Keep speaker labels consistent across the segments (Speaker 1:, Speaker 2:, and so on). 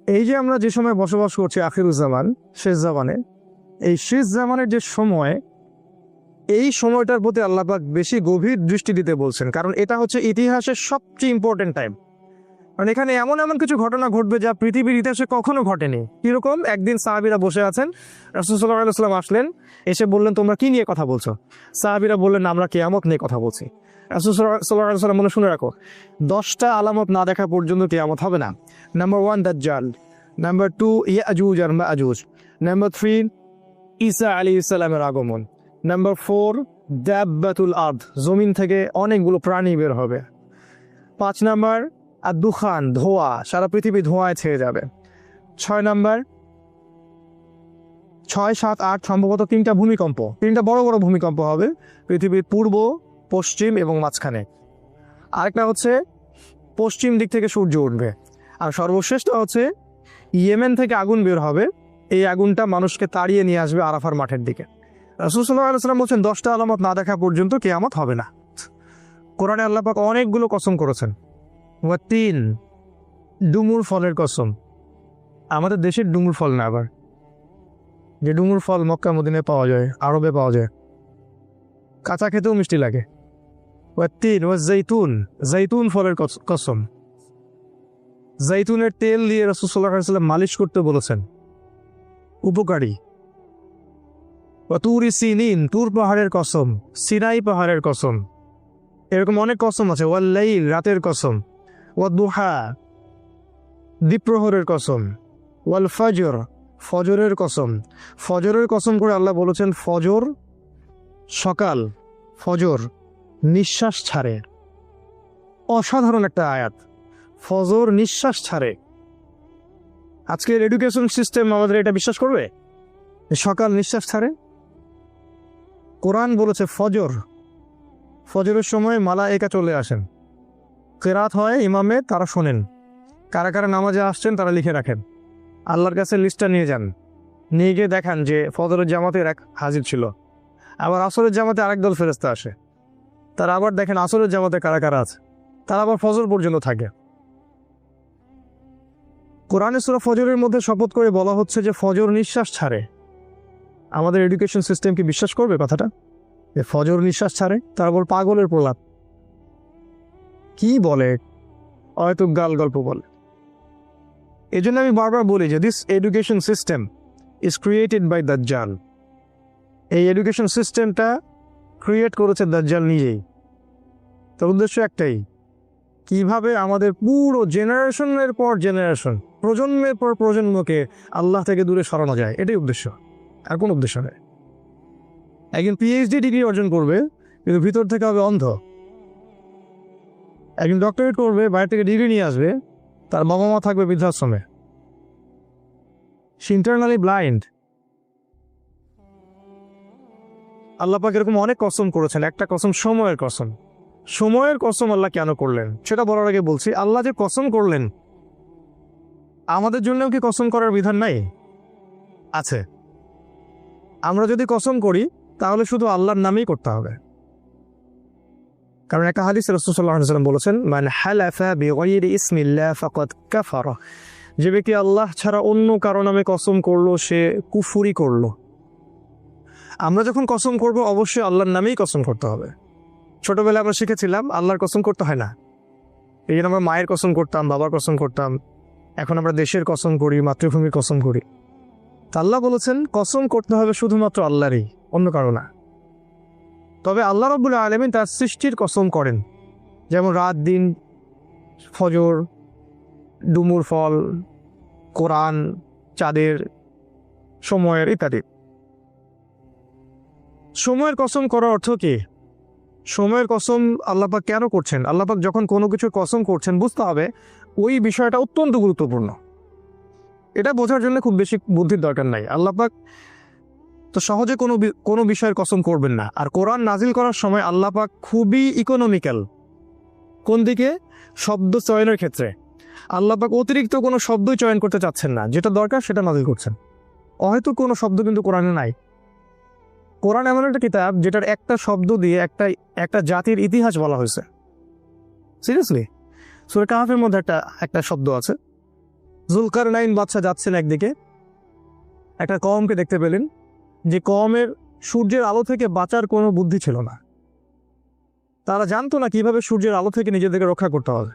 Speaker 1: এই যে আমরা যে সময় বসবাস করছি আখিরুজ্জামান, শেষ জামানে, এই শেষ জামানের যে সময়, এই সময়টার প্রতি আল্লাহ পাক বেশি গভীর দৃষ্টি দিতে বলছেন, কারণ এটা হচ্ছে ইতিহাসের সবচেয়ে ইম্পর্টেন্ট টাইম। কারণ এখানে এমন এমন কিছু ঘটনা ঘটবে যা পৃথিবীর ইতিহাসে কখনো ঘটেনি। কিরকম? একদিন সাহাবীরা বসে আছেন, রাসূল সাল্লাল্লাহু আলাইহি ওয়াসাল্লাম আসলেন, এসে বললেন, তোমরা কি নিয়ে কথা বলছো? সাহাবীরা বললেন, আমরা কিয়ামত নিয়ে কথা বলছি। রাসূল সাল্লাল্লাহু আলাইহি ওয়াসাল্লাম বললেন, শুনে রাখো, 10টা আলামত না দেখা পর্যন্ত কিয়ামত হবে না। নাম্বার 1 দাজ্জাল, নাম্বার 2 ইয়াজুজ আর মাজুজ, নাম্বার 3 ঈসা আলাইহিস সালামের আগমন, নাম্বার 4 দাব্বাতুল আরদ, জমিন থেকে অনেকগুলো প্রাণী বের হবে। 5 নাম্বার আর দুখান, ধোঁয়া, সারা পৃথিবী ধোঁয়ায় ছেয়ে যাবে। 6 নাম্বার, 6, 7, 8 সম্ভবত 3টা ভূমিকম্প, 3টা বড় বড় ভূমিকম্প হবে পৃথিবীর পূর্ব, পশ্চিম এবং মাঝখানে। আরেকটা হচ্ছে পশ্চিম দিক থেকে সূর্য উঠবে। আর সর্বশ্রেষ্ঠ হচ্ছে ইয়েমেন থেকে আগুন বের হবে, এই আগুনটা মানুষকে তাড়িয়ে নিয়ে আসবে আরাফার মাঠের দিকে। রাসূল সাল্লাল্লাহু আলাইহি ওয়াসাল্লাম বলছেন 10টা আলামত না দেখা পর্যন্ত কিয়ামত হবে না। কোরআনে আল্লাহ পাক অনেকগুলো কসম করেছেন। 3 ডুমুর ফলের কসম, আমাদের দেশের ডুমুর ফল না, আবার যে ডুমুর ফল মক্কা মদিনায় পাওয়া যায়, আরবে পাওয়া যায়, কাঁচা খেতেও মিষ্টি লাগে। 3 জাইতুন, জাইতুন ফলের কসম, জাইতুনের তেল দিয়ে রাসূল সাল্লাল্লাহু আলাইহি ওয়াসাল্লাম মালিশ করতে বলেছেন, উপকারী। তুরি সিনিন, তুর পাহাড়ের কসম, সিনাই পাহাড়ের কসম, এরকম অনেক কসম আছে। ওয়াল্লাইল, রাতের কসম। ওয়াদুহা, দ্বীপ্রহরের কসম। ওয়াল ফজর, ফজরের কসম। ফজরের কসম করে আল্লাহ বলেছেন, ফজর সকাল, ফজর নিঃশ্বাস ছাড়ে। অসাধারণ একটা আয়াত, ফজর নিঃশ্বাস ছাড়ে। আজকের এডুকেশন সিস্টেম আমাদের এটা বিশ্বাস করবে সকাল নিঃশ্বাস ছাড়ে? কোরআন বলেছে ফজর, ফজরের সময় মালায়েকা চলে আসেন, কেরাত হয় ইমামে, তারা শোনেন, কারা কারা নামাজে আসছেন তারা লিখে রাখেন, আল্লাহর কাছে লিস্টটা নিয়ে যান, নিয়ে গিয়ে দেখান যে ফজরের জামাতের এক হাজির ছিল। আবার আসরের জামাতে আরেক দল ফেরেশতা আসে, তারা আবার দেখেন আসরের জামাতে কারা কারা আছে, তারা আবার ফজর পর্যন্ত থাকে। কোরআনে সূরা ফজরের মধ্যে শপথ করে বলা হচ্ছে যে ফজর নিঃশ্বাস ছাড়ে। আমাদের এডুকেশন সিস্টেম কি বিশ্বাস করবে কথাটা, যে ফজর নিঃশ্বাস ছাড়ে? তারপর পাগলের প্রলাপ, কি বলে, হয়তো গাল গল্প বলে। এই জন্য আমি বারবার বলি যে this education system is created by দাজ্জাল। এই এডুকেশন সিস্টেমটা ক্রিয়েট করেছে দাজ্জাল নিজেই। তার উদ্দেশ্য একটাই, কিভাবে আমাদের পুরো জেনারেশনের পর জেনারেশন, প্রজন্মের পর প্রজন্মকে আল্লাহ থেকে দূরে সরানো যায়, এটাই উদ্দেশ্য, আর কোনো উদ্দেশ্য নেই। একজন পিএইচডি ডিগ্রি অর্জন করবে কিন্তু ভিতর থেকে হবে অন্ধ। একজন ডক্টরেট করবে, বাইরে থেকে ডিগ্রি নিয়ে আসবে, তার বাবা মা থাকবে বৃদ্ধাশ্রমে। সে ইন্টারনালি ব্লাইন্ড। আল্লাহ পাক এরকম অনেক কসম করেছেন, একটা কসম সময়ের কসম। সময়ের কসম আল্লাহ কেন করলেন সেটা বলার আগে বলছি, আল্লাহ যে কসম করলেন, আমাদের জন্যও কি কসম করার বিধান নাই? আছে। আমরা যদি কসম করি তাহলে শুধু আল্লাহর নামেই করতে হবে। কারণ একটা হাদিসে রাসূল সাল্লাল্লাহু আলাইহি ওয়াসাল্লাম বলেছেন, মান হালাফা বিগাইরি ইসমিল্লাহ ফাকাদ কাফারা, যে ব্যক্তি আল্লাহ ছাড়া অন্য কারো নামে কসম করলো সে কুফরি করলো। আমরা যখন কসম করব অবশ্যই আল্লাহর নামেই কসম করতে হবে। ছোটবেলায় আমরা শিখেছিলাম আল্লাহর কসম করতে হয় না, এই জন্য আমরা মায়ের কসম করতাম, বাবার কসম করতাম। এখন আমরা দেশের কসম করি, মাতৃভূমির কসম করি। তা আল্লাহ বলেছেন কসম করতে হবে শুধুমাত্র আল্লাহরই, অন্য কারো না। তবে আল্লাহ রাব্বুল আলামিন তার সৃষ্টির কসম করেন, যেমন রাত দিন, ফজর, ডুমুর ফল, কোরআন, চাঁদের, সময়ের ইত্যাদি। সময়ের কসম করার অর্থ কি? সময়ের কসম আল্লাহ পাক কেন করছেন? আল্লাহ পাক যখন কোনো কিছুর কসম করছেন বুঝতে হবে ওই বিষয়টা অত্যন্ত গুরুত্বপূর্ণ। এটা বোঝার জন্য খুব বেশি বুদ্ধির দরকার নাই। আল্লাহ পাক তো সহজে কোনো বিষয়ের কসম করবেন না। আর কোরআন নাজিল করার সময় আল্লাহ পাক খুবই ইকোনমিক্যাল। কোন দিকে? শব্দ চয়নের ক্ষেত্রে আল্লাহ পাক অতিরিক্ত কোনো শব্দই চয়ন করতে চাচ্ছেন না, যেটা দরকার সেটা নাজিল করছেন। হয়তো কোনো শব্দ কিন্তু কোরআনে নাই। কোরআন এমন একটা কিতাব যেটার একটা শব্দ দিয়ে একটা জাতির ইতিহাস বলা হয়েছে। সিরিয়াসলি, সূরা কাহফের মধ্যে একটা শব্দ আছে, জুলকারনাইন বাদশা যাচ্ছেন একদিকে, একটা কওমকে দেখতে পেলেন যে কওমের সূর্যের আলো থেকে বাঁচার কোনো বুদ্ধি ছিল না। তারা জানতো না কিভাবে সূর্যের আলো থেকে নিজেদেরকে রক্ষা করতে হবে।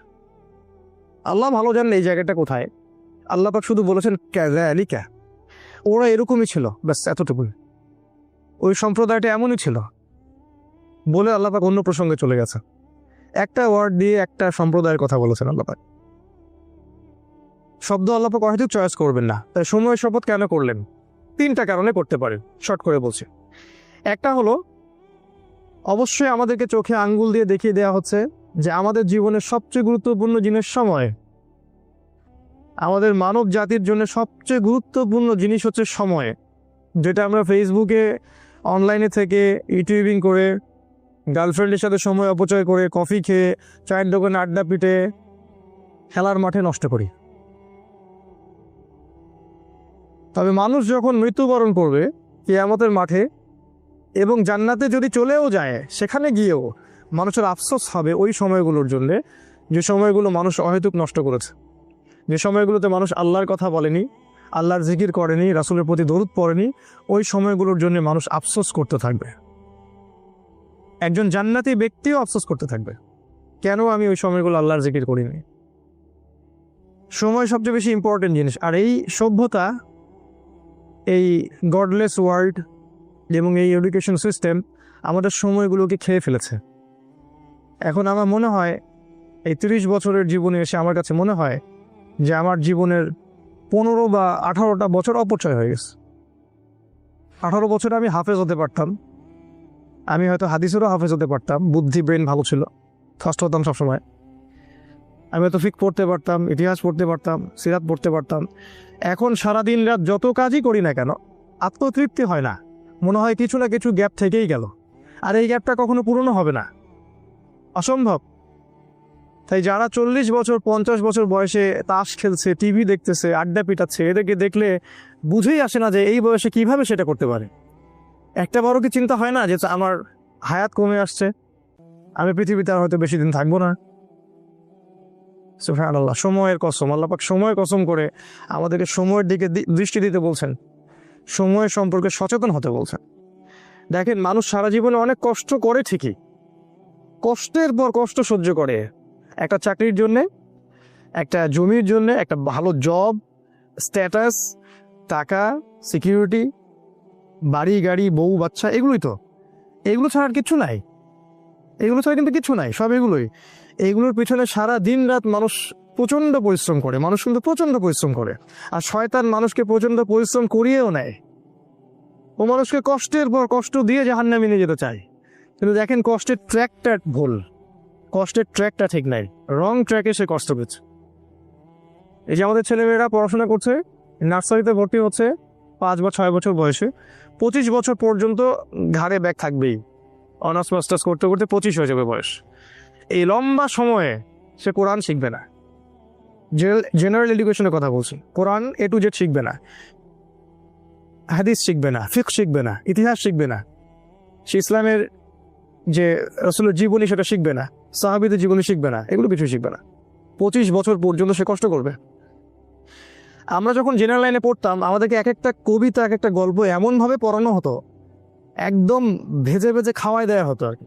Speaker 1: আল্লাহ ভালো জানেন এই জায়গাটা কোথায়। আল্লাহ পাক শুধু বলেছেন ক্যাযালিকা, ওরা এরকমই ছিল, ব্যাস এতটুকুই। ওই সম্প্রদায়টা এমনই ছিল বলে আল্লাহ পাক অন্য প্রসঙ্গে চলে গেছে। একটা ওয়ার্ড দিয়ে একটা সম্প্রদায়ের কথা বলেছেন আল্লাহ পাক। শব্দ আল্লাহ পাক হয়তো চয়েস করবেন না। তাই সময় শপথ কেন করলেন? 3টা কারণে করতে পারেন, শর্ট করে বলছি। একটা হলো, অবশ্যই আমাদেরকে চোখে আঙ্গুল দিয়ে দেখিয়ে দেওয়া হচ্ছে যে আমাদের জীবনের সবচেয়ে গুরুত্বপূর্ণ জিনিস সময়। আমাদের মানব জাতির জন্য সবচেয়ে গুরুত্বপূর্ণ জিনিস হচ্ছে সময়, যেটা আমরা ফেসবুকে অনলাইনে থেকে ইউটিউবিং করে, গার্লফ্রেন্ডের সাথে সময় অপচয় করে, কফি খেয়ে, চায়ের দোকানে আড্ডা পিটে, খেলার মাঠে নষ্ট করি। তবে মানুষ যখন মৃত্যুবরণ করবে কিয়ামতের মাঠে এবং জান্নাতে যদি চলেও যায়, সেখানে গিয়েও মানুষের আফসোস হবে ওই সময়গুলোর জন্যে যে সময়গুলো মানুষ অহেতুক নষ্ট করেছে, যে সময়গুলোতে মানুষ আল্লাহর কথা বলেনি, আল্লাহর জিকির করেনি, রাসূলের প্রতি দরুদ পড়েনি। ওই সময়গুলোর জন্য মানুষ আফসোস করতে থাকবে। একজন জান্নাতি ব্যক্তিও আফসোস করতে থাকবে, কেন আমি ওই সময়গুলো আল্লাহর জিকির করিনি। সময় সবচেয়ে বেশি ইম্পর্টেন্ট জিনিস। আর এই সভ্যতা, এই গডলেস ওয়ার্ল্ড এবং এই এডুকেশন সিস্টেম আমাদের সময়গুলোকে খেয়ে ফেলেছে। এখন আমার মনে হয় এই 30 বছরের জীবনে এসে আমার কাছে মনে হয় যে আমার জীবনের 15 বা 18টা বছর অপচয় হয়ে গেছে। 18 বছরে আমি হাফেজ হতে পারতাম, আমি হয়তো হাদিসেরও হাফেজ হতে পারতাম, বুদ্ধি ব্রেন ভালো ছিল, ফার্স্ট হতাম সবসময়। আমি হয়তো ফিক পড়তে পারতাম, ইতিহাস পড়তে পারতাম, সিরাত পড়তে পারতাম। এখন সারাদিন রাত যত কাজই করি না কেন আত্মতৃপ্তি হয় না, মনে হয় কিছু না কিছু গ্যাপ থেকেই গেল, আর এই গ্যাপটা কখনো পূরণও হবে না, অসম্ভব। তাই যারা 40 বছর 50 বছর বয়সে তাস খেলছে, টিভি দেখতেছে, আড্ডা পিটাচ্ছে, এদেরকে দেখলে বুঝেই আসে না যে এই বয়সে কিভাবে সেটা করতে পারে। একটা বড় কি চিন্তা হয় না যে আমার হায়াত কমে আসছে, আমি পৃথিবীতে আর হয়তো বেশি দিন থাকবো না। সুবহানাল্লাহ, সময়ের কসম, আল্লাহ পাক সময়ের কসম করে আমাদেরকে সময়ের দিকে দৃষ্টি দিতে বলছেন, সময়ের সম্পর্কে সচেতন হতে বলছেন। দেখেন, মানুষ সারা জীবনে অনেক কষ্ট করে ঠিকই, কষ্টের পর কষ্ট সহ্য করে, একটা চাকরির জন্যে, একটা জমির জন্যে, একটা ভালো জব, স্ট্যাটাস, টাকা, সিকিউরিটি, বাড়ি গাড়ি, বউ বাচ্চা, এগুলোই তো। এগুলো ছাড়া আর কিচ্ছু নাই, এগুলো ছাড়া কিন্তু কিচ্ছু নাই, সব এগুলোই। এইগুলোর পিছনে সারা দিন রাত মানুষ প্রচণ্ড পরিশ্রম করে, মানুষ কিন্তু প্রচণ্ড পরিশ্রম করে। আর শয়তান মানুষকে প্রচণ্ড পরিশ্রম করিয়েও নেয়, ও মানুষকে কষ্টের পর কষ্ট দিয়ে জাহান্নামে নিয়ে যেতে চায়। কিন্তু দেখেন, কষ্টের ট্র্যাকটা ভুল, কষ্টের ট্র্যাকটা ঠিক নাই, রং ট্র্যাকে সে কষ্ট পেয়েছে। এই যে আমাদের ছেলেমেয়েরা পড়াশোনা করছে, নার্সারিতে ভর্তি হচ্ছে 5 বা 6 বছর বয়সে, 25 বছর পর্যন্ত ঘাড়ে ব্যাগ থাকবেই। অনার্স মাস্টার্স করতে করতে 25 হয়ে যাবে বয়স। এই লম্বা সময়ে সে কোরআন শিখবে না, জেনারেল এডুকেশনের কথা বলছি, কোরআন A to Z শিখবে না, হাদিস শিখবে না, ফিকহ শিখবে না, ইতিহাস শিখবে না, সে ইসলামের যে রাসূলের জীবনী সেটা শিখবে না, সাহাবীদের জীবনী শিখবে না, এগুলো কিছু শিখবে না। 25 বছর পর্যন্ত সে কষ্ট করবে। আমরা যখন জেনারেল লাইনে পড়তাম, আমাদেরকে এক একটা কবিতা, এক একটা গল্প এমনভাবে পড়ানো হতো, একদম ভেজে ভেজে খাওয়াই দেওয়া হতো আর কি।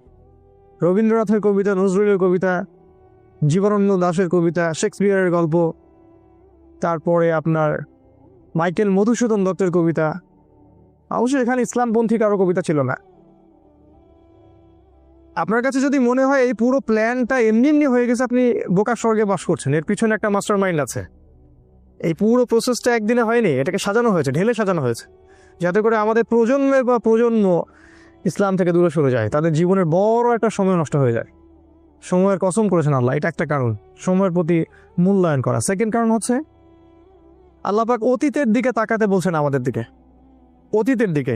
Speaker 1: রবীন্দ্রনাথের কবিতা, নজরুলের কবিতা, জীবনানন্দ দাশের কবিতা, শেক্সপিয়ারের গল্প, তারপরে আপনার মাইকেল মধুসূদন দত্তের কবিতা। অবশ্যই এখানে ইসলামপন্থী কারো কবিতা ছিল না। আপনার কাছে যদি মনে হয় এই পুরো প্ল্যানটা এমনি এমনি হয়ে গেছে, আপনি বোকার স্বর্গে বাস করছেন, এর পিছনে একটা মাস্টার মাইন্ড আছে। এই পুরো প্রসেসটা একদিনে হয়নি, এটাকে সাজানো হয়েছে, ঢেলে সাজানো হয়েছে, যাতে করে আমাদের প্রজন্মের বা প্রজন্ম ইসলাম থেকে দূরে সরে যায়, তাদের জীবনের বড় একটা সময় নষ্ট হয়ে যায়। সময়ের কসম করেছেন আল্লাহ, এটা একটা কারণ, সময়ের প্রতি মূল্যায়ন করা। সেকেন্ড কারণ হচ্ছে আল্লাহ পাক অতীতের দিকে তাকাতে বলছেন আমাদের দিকে, অতীতের দিকে।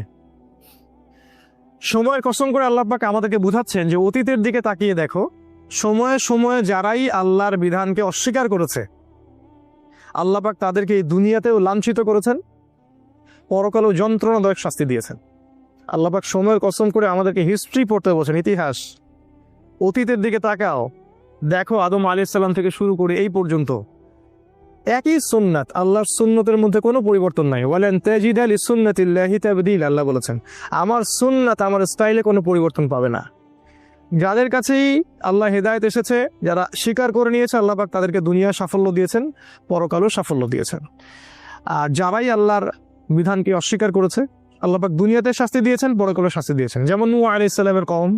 Speaker 1: সময়ের কসম করে আল্লাহ পাক আমাদেরকে বুঝাচ্ছেন যে অতীতের দিকে তাকিয়ে দেখো, সময়ে সময়ে যারাই আল্লাহর বিধানকে অস্বীকার করেছে, আল্লাহ পাক তাদেরকে এই দুনিয়াতেও লাঞ্ছিত করেছেন, পরকালেও যন্ত্রণাদায়ক শাস্তি দিয়েছেন। আল্লাহ পাক সময়ের কসম করে আমাদেরকে হিস্ট্রি পড়তে বলছেন, ইতিহাস। অতীতের দিকে তাকাও, দেখো আদম আলাইহিস সালাম থেকে শুরু করে এই পর্যন্ত একই সুন্নাত, আল্লাহর সুন্নতের মধ্যে কোনো পরিবর্তন নাই। ওয়ালান তাজিদা লিসুন্নাতিল্লাহি তাবদীলা, আল্লাহ বলেছেন আমার সুন্নাত, আমার স্টাইলে কোনো পরিবর্তন পাবে না। যাদের কাছেই আল্লাহ হেদায়েত এসেছে, যারা স্বীকার করে নিয়েছে, আল্লাহ পাক তাদেরকে দুনিয়া সাফল্য দিয়েছেন, পরকালও সাফল্য দিয়েছেন। আর যারাই আল্লাহর বিধানকে অস্বীকার করেছে, আল্লাহ পাক দুনিয়াতে শাস্তি দিয়েছেন, পরকালে শাস্তি দিয়েছেন। যেমন নূহ আলাইহিস সালামের কওম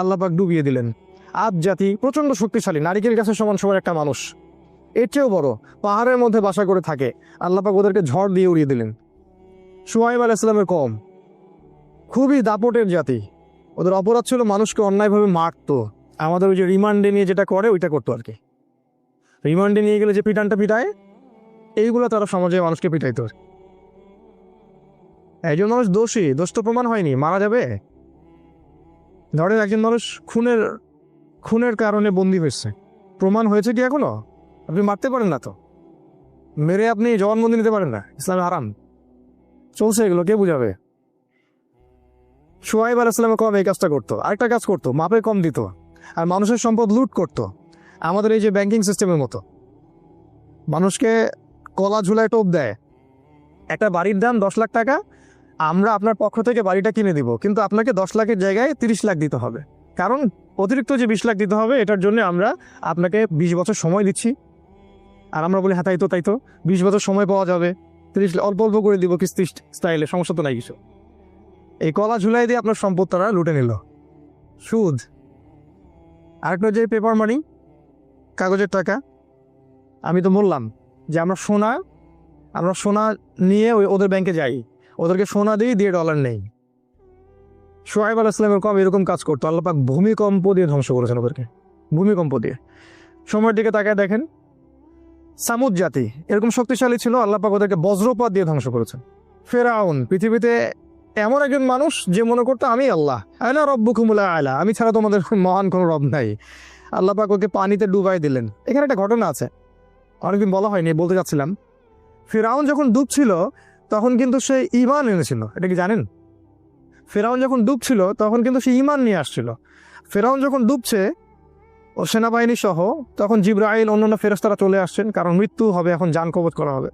Speaker 1: আল্লাহ পাক ডুবিয়ে দিলেন। আদ জাতি প্রচণ্ড শক্তিশালী, নারিকেল গাছের সমান সমান একটা মানুষ, এর চেয়েও বড়, পাহাড়ের মধ্যে বাসা করে থাকে, আল্লাহ পাক ওদেরকে ঝড় দিয়ে উড়িয়ে দিলেন। শুআয়ব আলাইহিস সালামের কওম খুবই দাপটের জাতি, ওদের অপরাধ ছিল মানুষকে অন্যায়ভাবে মারতো। আমাদের ওই যে রিমান্ডে নিয়ে যেটা করে ওইটা করতো আর কি। রিমান্ডে নিয়ে গেলে যে পিটানটা পিটায়, এইগুলো তারা সমাজে মানুষকে পিটাইতো। একজন মানুষ দোষী, দোষ তো প্রমাণ হয়নি, মারা যাবে। ধরেন একজন মানুষ খুনের কারণে বন্দী হয়েছে, প্রমাণ হয়েছে কি এখনো? আপনি মারতে পারেন না, তো মেরে আপনি জবানবন্দি নিতে পারেন না, ইসলামে হারাম। চলছে এগুলো, কে বুঝাবে? শুআয়ব আলাইহিস সালামের কওম এই কাজটা করতো। আরেকটা কাজ করতো, মাপে কম দিত আর মানুষের সম্পদ লুট করতো। আমাদের এই যে ব্যাংকিং সিস্টেমের মতো, মানুষকে কলা ঝুলায় টোপ দেয়। একটা বাড়ির দাম 10 লাখ টাকা, আমরা আপনার পক্ষ থেকে বাড়িটা কিনে দিব, কিন্তু আপনাকে 10 লাখের জায়গায় 30 লাখ দিতে হবে। কারণ অতিরিক্ত যে 20 লাখ দিতে হবে, এটার জন্য আমরা আপনাকে 20 বছর সময় দিচ্ছি। আর আমরা বলি হ্যাঁ তাই তো 20 বছর সময় পাওয়া যাবে, 30 অল্প অল্প করে দিব কিস্তি স্টাইলে, সমস্যা তো নাই কিছু। এই কলা ঝুলাই দিয়ে আপনার সম্পদ তারা লুটে নিল, সুদ। আরেকটা যে পেপার মানি, কাগজের টাকা। আমি তো বললাম যে আমরা সোনা নিয়ে ওদের ব্যাংকে যাই, ওদেরকে সোনা দিয়ে ডলার নেই। শুআয়ব আলাইহিস সালামের কওম এরকম কাজ করতো। আল্লাহ পাক ভূমিকম্প দিয়ে ধ্বংস করেছেন ওদেরকে, ভূমিকম্প দিয়ে। সময়ের দিকে তাকায় দেখেন, সামুদ জাতি এরকম শক্তিশালী ছিল, আল্লাহ পাক ওদেরকে বজ্রপাত দিয়ে ধ্বংস করেছেন। ফেরাউন পৃথিবীতে এমন একজন মানুষ যে মনে করতো আমি আল্লাহ, আনা রব্বুকুমুল আ'লা, আমি ছাড়া তোমাদের মহান কোনো রব নাই। আল্লাহ পাক ওকে পানিতে ডুবাই দিলেন। এখানে একটা ঘটনা আছে, অনেকদিন বলা হয়নি, বলতে চাচ্ছিলাম। ফেরাউন যখন ডুবছিল তখন কিন্তু সে ঈমান এনেছিল, এটা কি জানেন? ফেরাউন যখন ডুবছিল তখন কিন্তু সে ঈমান নিয়ে আসছিল। ফেরাউন যখন ডুবছে ও সেনাবাহিনী সহ, তখন জিবরাইল অন্যান্য ফেরেশতারা চলে আসছেন, কারণ মৃত্যু হবে, এখন জান কবজ করা হবে।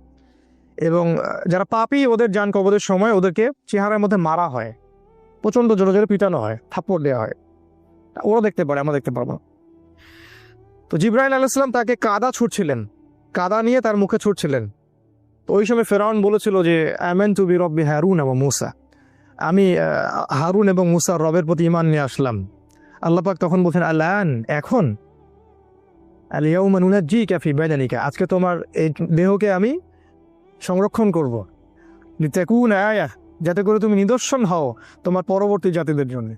Speaker 1: এবং যারা পাপী, ওদের জান কবজের সময় ওদেরকে চেহারার মধ্যে মারা হয়, প্রচণ্ড জোরে জোরে পিটানো হয়, থাপ্পড় দেওয়া হয়। ওরা দেখতে পারে, আমরা দেখতে পারবো। তো জিবরাইল আলাইহিস সালাম তাকে কাদা ছুটছিলেন, কাদা নিয়ে তার মুখে ছুটছিলেন। তো ওই সময় ফেরাউন বলেছিল যে আমানতু বিরব্বি হারুন ওয়া মূসা, আমি হারুন এবং মূসার রবের প্রতি ঈমান নিয়ে আসলাম। আল্লাহ পাক তখন বলছেন আলান, এখন, আল ইয়াউমা নুনাজ্জিকা ফি বাদানিকা, আজকে তোমার এই দেহকে আমি সংরক্ষণ করব, লিতাকুনা আয়া, যাতে করে তুমি নিদর্শন হও তোমার পরবর্তী জাতিদের জন্য।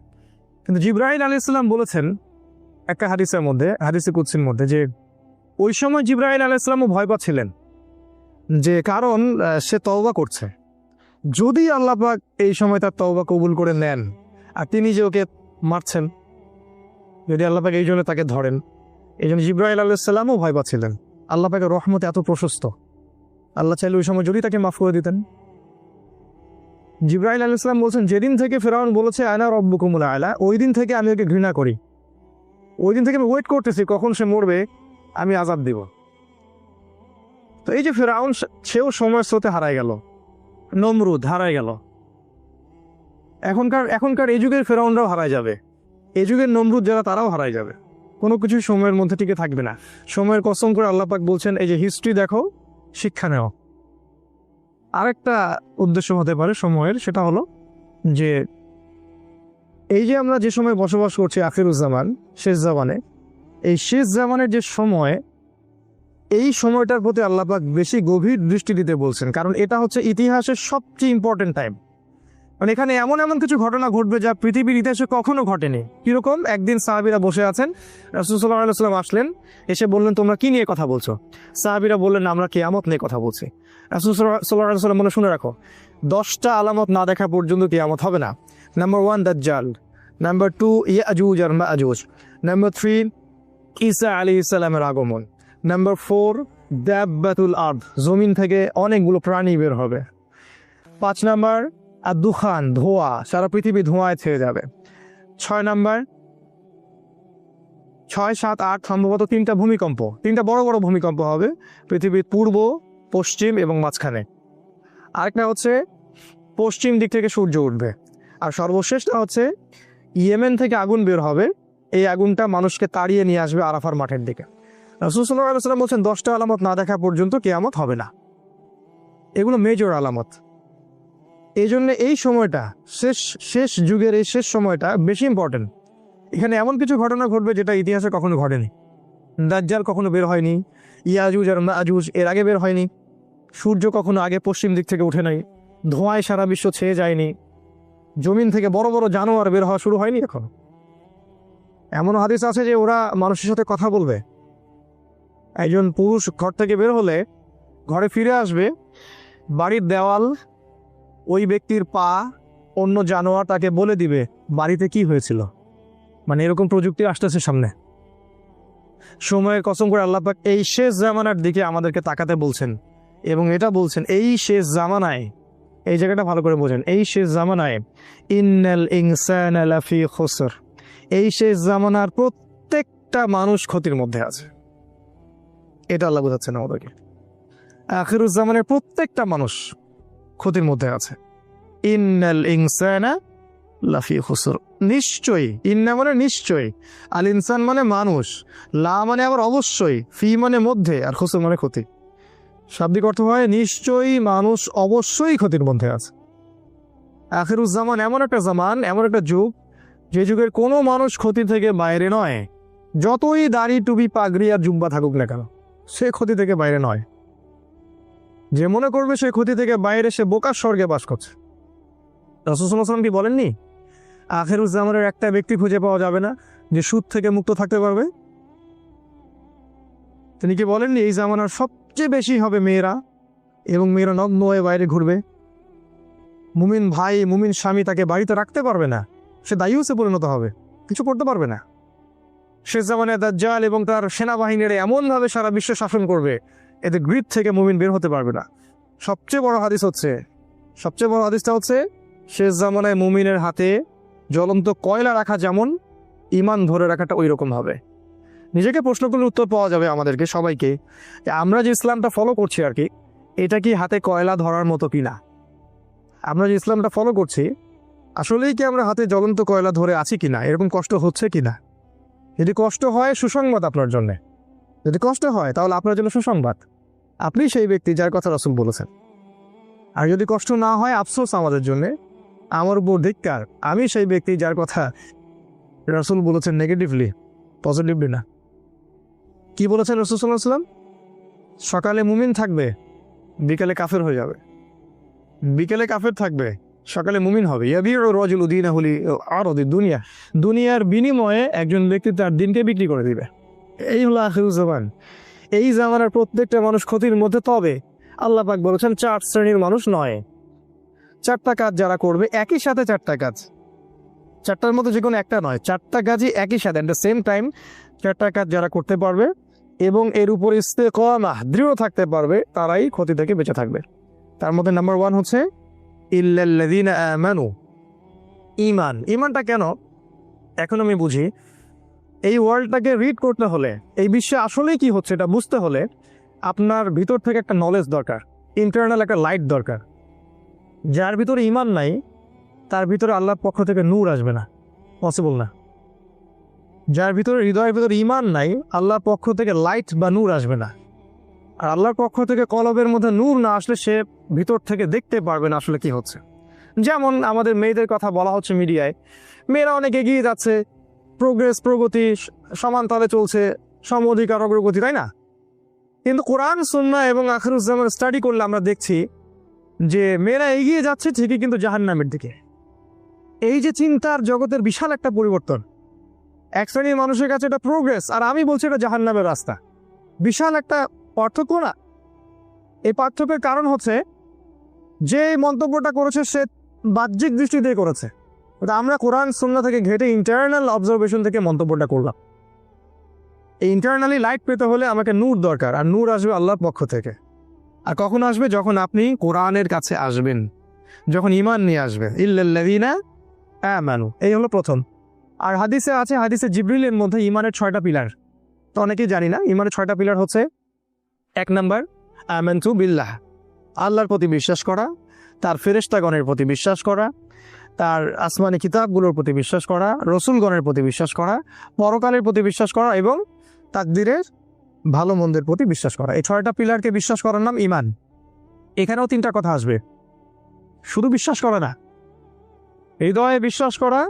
Speaker 1: কিন্তু জিবরাইল আলাইহিস সালাম বলেছেন একটা হাদিসের মধ্যে, হাদিসে কুদসির মধ্যে, যে ওই সময় জিবরাইল আলাইহিস সালামও ভয় পাচ্ছিলেন, যে কারণ সে তওবা করছে। যদি আল্লাহ পাক এই সময় তার তওবা কবুল করে নেন আর তিনি যে ওকে মারছেন, যদি আল্লাহ পাক এই জন্য তাকে ধরেন, এই জন্য জিবরাইল আলাইহিস সালামও ভয় পাচ্ছিলেন। আল্লাহ পাকের রহমত এত প্রশস্ত, আল্লাহ চাইলে ওই সময় যদি তাকে মাফ করে দিতেন। জিবরাইল আলাইহিস সালাম বলছেন, যেদিন থেকে ফেরাউন বলেছে আনা রব্বুকুমুল আ'লা, ওই দিন থেকে আমি ওকে ঘৃণা করি, ওই দিন থেকে আমি ওয়েট করতেছি কখন সে মরবে, আমি আযাব দিব। তো এই যে ফেরাউন, সেও সময়ের স্রোতে হারায় গেল, নমরুদ হারায় গেল। এখনকার এই যুগের ফেরাউনরাও হারায় যাবে, এই যুগের নমরুদ যারা, তারাও হারায় যাবে। কোনো কিছুই সময়ের মধ্যে টিকে থাকবে না। সময়ের কসম করে আল্লাহ পাক বলছেন, এই যে হিস্ট্রি দেখো, শিক্ষা নেও। আরেকটা উদ্দেশ্য হতে পারে সময়ের, সেটা হলো যে এই যে আমরা যে সময় বসবাস করছি আখিরুজ্জামান, শেষ জামানে, এই শেষ জামানের যে সময়, এই সময়টার প্রতি আল্লাহ পাক বেশি গভীর দৃষ্টি দিতে বলছেন, কারণ এটা হচ্ছে ইতিহাসের সবচেয়ে ইম্পর্টেন্ট টাইম। মানে এখানে এমন কিছু ঘটনা ঘটবে যা পৃথিবীর ইতিহাসে কখনো ঘটেনি। কিরকম? একদিন সাহাবীরা বসে আছেন, রাসূল সাল্লাল্লাহু আলাইহি ওয়াসাল্লাম আসলেন, এসে বললেন তোমরা কি নিয়ে কথা বলছো? সাহাবীরা বললেন আমরা কিয়ামত নিয়ে কথা বলছি। রাসূল সাল্লাল্লাহু আলাইহি ওয়াসাল্লাম বলে, শুনে রাখো, 10টা আলামত না দেখা পর্যন্ত কিয়ামত হবে না। নাম্বার 1 দাজ্জাল, নাম্বার 2 ইয়াজুজ আর মাজুজ, নাম্বার 3 ঈসা আলাইহিস সালামের আগমন, নাম্বার 4 দাব্বাতুল আরদ, জমিন থেকে অনেকগুলো প্রাণী বের হবে। 5 নাম্বার আর দুখান, ধোঁয়া, সারা পৃথিবী ধোঁয়ায় ছেয়ে যাবে। 6 নাম্বার 6, 7, 8 সম্ভবত 3টা ভূমিকম্প, 3টা বড় বড় ভূমিকম্প হবে পৃথিবীর পূর্ব, পশ্চিম এবং মাঝখানে। আরেকটা হচ্ছে পশ্চিম দিক থেকে সূর্য উঠবে। আর সর্বশেষটা হচ্ছে ইয়েমেন থেকে আগুন বের হবে, এই আগুনটা মানুষকে তাড়িয়ে নিয়ে আসবে আরাফার মাঠের দিকে। রাসূল সাল্লাল্লাহু আলাইহি ওয়াসাল্লাম বলছেন 10টা আলামত না দেখা পর্যন্ত কিয়ামত হবে না। এগুলো মেজর আলামত। এই জন্য এই সময়টা শেষ যুগের এই শেষ সময়টা বেশি ইম্পর্টেন্ট। এখানে এমন কিছু ঘটনা ঘটবে যেটা ইতিহাসে কখনো ঘটেনি। দাজ্জাল কখনো বের হয়নি, ইয়াজুজ আর মাজুজ এর আগে বের হয়নি, সূর্য কখনো আগে পশ্চিম দিক থেকে উঠে নাই, ধোঁয়ায় সারা বিশ্ব ছেয়ে যায়নি, জমিন থেকে বড় বড় জানোয়ার বের হওয়া শুরু হয়নি এখন। এমন হাদিস আছে যে ওরা মানুষের সাথে কথা বলবে। একজন পুরুষ ঘর থেকে বের হলে ঘরে ফিরে আসবে, বাড়ির দেওয়াল, ওই ব্যক্তির পা, অন্য জানোয়ার তাকে বলে দিবে বাড়িতে কি হয়েছিল। মানে এরকম প্রযুক্তি আসতেছে সামনে। সময়ের কসম করে আল্লাহ পাক এই শেষ জামানার দিকে আমাদেরকে তাকাতে বলছেন এবং এটা বলছেন এই শেষ জামানায়, এই জায়গাটা ভালো করে বোঝেন, এই শেষ জামানায় ইন্নাল ইনসানা লাফি খুসর, এই শেষ জামানার প্রত্যেকটা মানুষ ক্ষতির মধ্যে আছে। এটা আল্লাহ বোঝাচ্ছেন আমাদেরকে। আখিরুজ জামানের প্রত্যেকটা মানুষ ক্ষতির মধ্যে আছে। ইন্নাল ইনসানা লাফি খুসর, নিশ্চয়ই, ইন্না মানে নিশ্চয়ই, আল ইনসান মানে মানুষ, লা মানে আবার অবশ্যই, ফি মানে মধ্যে, আর খুসর মানে ক্ষতি। শাব্দিক অর্থ হয় নিশ্চয়ই মানুষ অবশ্যই ক্ষতির মধ্যে আছে। আখিরুজ্জামান এমন একটা জামান, এমন একটা যুগ, যে যুগের কোনো মানুষ ক্ষতি থেকে বাইরে নয়। যতই দাড়ি, টুপি, পাগড়ি আর জুব্বা থাকুক না কেন, সে ক্ষতি থেকে বাইরে নয়। যে মনে করবে সে ক্ষতি থেকে বাইরে, সে বোকার স্বর্গে বাস করছে। রাসূল সাল্লাল্লাহু আলাইহি ওয়াসাল্লাম কি বলেননি, আখিরুজ্জামানের একটা ব্যক্তি খুঁজে পাওয়া যাবে না যে সুদ থেকে মুক্ত থাকতে পারবে? তিনি কি বলেননি এই জামানার সবচেয়ে বেশি হবে মেয়েরা, এবং মেয়েরা নগ্ন হয়ে বাইরে ঘুরবে। মুমিন ভাই, মুমিন স্বামী তাকে বাড়িতে রাখতে পারবে না, সে দায়ুসে পরিণত হবে, কিছু করতে পারবে না। শেষ জামানায় দাজ্জাল এবং তার সেনাবাহিনীরা এমনভাবে সারা বিশ্ব শাসন করবে, এতে গ্রিড থেকে মুমিন বের হতে পারবে না। সবচেয়ে বড় হাদিসটা হচ্ছে শেষ জামানায় মুমিনের হাতে জ্বলন্ত কয়লা রাখা যেমন, ঈমান ধরে রাখাটা ওই রকম হবে। নিজেকে প্রশ্ন করলে উত্তর পাওয়া যাবে আমাদেরকে সবাইকে, যে আমরা যে ইসলামটা ফলো করছি আর কি, এটা কি হাতে কয়লা ধরার মতো কিনা? আমরা যে ইসলামটা ফলো করছি আসলেই কি আমরা হাতে জ্বলন্ত কয়লা ধরে আছি কিনা, এরকম কষ্ট হচ্ছে কিনা? যদি কষ্ট হয় সুসংবাদ আপনার জন্য, যদি কষ্ট হয় তাহলে আপনার জন্য সুসংবাদ, আপনি সেই ব্যক্তি যার কথা রাসূল বলেছেন। আর যদি কষ্ট না হয় আফসোস আমাদের জন্যে, আমার উপর ধিক্কার, আমি সেই ব্যক্তি যার কথা রাসূল বলেছেন নেগেটিভলি, পজিটিভলি না। কি বলেছেন রাসূল সাল্লাল্লাহু আলাইহি ওয়াসাল্লাম? সকালে মুমিন থাকবে, বিকেলে কাফের হয়ে যাবে। বিকেলে কাফের থাকবে, সকালে মুমিন হবে। ইয়াবিউ রাজুলু দীনাহু লিআরদি দুনিয়া, দুনিয়ার বিনিময়ে একজন ব্যক্তি তার দিনকে বিক্রি করে দিবে। এই হলো আখিরুজ জামান। এই জামানার প্রত্যেকটা মানুষ ক্ষতির মধ্যে। তবে আল্লাহ পাক বলেছেন 4 শ্রেণীর মানুষ নয়। 4টা কাজ যারা করবে, একই সাথে 4টা কাজ, 4টার মধ্যে যে কোনো একটা নয়, 4টা কাজই একই সাথে অ্যাট দ্য সেম টাইম, 4টা কাজ যারা করতে পারবে এবং এর উপর ইস্তেকামাহ দৃঢ় থাকতে পারবে, তারাই ক্ষতি থেকে বেঁচে থাকবে। তার মধ্যে নাম্বার 1 হচ্ছে ইল্লাল্লাযীনা আমানু, ঈমান। ঈমানটা কেন এখন আমি বুঝি। এই ওয়ার্ল্ডটাকে রিড করতে হলে, এই বিশ্বে আসলেই কি হচ্ছে এটা বুঝতে হলে আপনার ভিতর থেকে একটা নলেজ দরকার, ইন্টারনাল একটা লাইট দরকার। যার ভিতরে ঈমান নাই তার ভিতরে আল্লাহর পক্ষ থেকে নূর আসবে না, পসিবল না। যার ভিতরে, হৃদয়ের ভিতরে ঈমান নাই, আল্লাহর পক্ষ থেকে লাইট বা নূর আসবে না। আর আল্লাহর পক্ষ থেকে কলবের মধ্যে নূর না আসলে সে ভিতর থেকে দেখতে পারবে না আসলে কি হচ্ছে। যেমন আমাদের মেয়েদের কথা বলা হচ্ছে মিডিয়ায়, মেয়েরা অনেক এগিয়ে যাচ্ছে, প্রোগ্রেস, প্রগতি, সমান তালে চলছে, সম অধিকার, অগ্রগতি, তাই না? কিন্তু কোরআন, সুন্নাহ এবং আখিরুজ্জামান স্টাডি করলে আমরা দেখছি যে মেয়েরা এগিয়ে যাচ্ছে ঠিকই, কিন্তু জাহান্নামের দিকে। এই যে চিন্তার জগতের বিশাল একটা পরিবর্তন, এক শ্রেণীর মানুষের কাছে এটা প্রোগ্রেস, আর আমি বলছি এটা জাহান্নামের রাস্তা। বিশাল একটা পার্থক্য না? এই পার্থক্যের কারণ হচ্ছে যে মন্তব্যটা করেছে সে বাহ্যিক দৃষ্টি দিয়ে করেছে, আমরা কোরআন সুন্নাহ থেকে ঘেটে ইন্টারনাল অবজারভেশন থেকে মন্তব্যটা করলাম। এই ইন্টারনালি লাইট পেতে হলে আমাকে নূর দরকার, আর নূর আসবে আল্লাহর পক্ষ থেকে। আর কখন আসবে? যখন আপনি কোরআনের কাছে আসবেন, যখন ঈমান নিয়ে আসবে। ইল্লাল্লাযীনা আমানু, এই হলো প্রথম। আর হাদিসে আছে, হাদিসে জিবরিলের মধ্যে ইমানের 6টা পিলার। তো অনেকেই জানি না ইমানের 6টা পিলার হচ্ছে, 1 নাম্বার আমানতু বিল্লাহ, আল্লাহর প্রতি বিশ্বাস করা, তার ফেরেশতাগণের প্রতি বিশ্বাস করা, তার আসমানি কিতাবগুলোর প্রতি বিশ্বাস করা, রসুলগণের প্রতি বিশ্বাস করা, পরকালের প্রতি বিশ্বাস করা এবং তাকদিরের ভালো মন্দের প্রতি বিশ্বাস করা। এই 6টা পিলারকে বিশ্বাস করার নাম ইমান। এখানেও 3টা কথা আসবে, শুধু বিশ্বাস করা না, হৃদয়ে বিশ্বাস করা,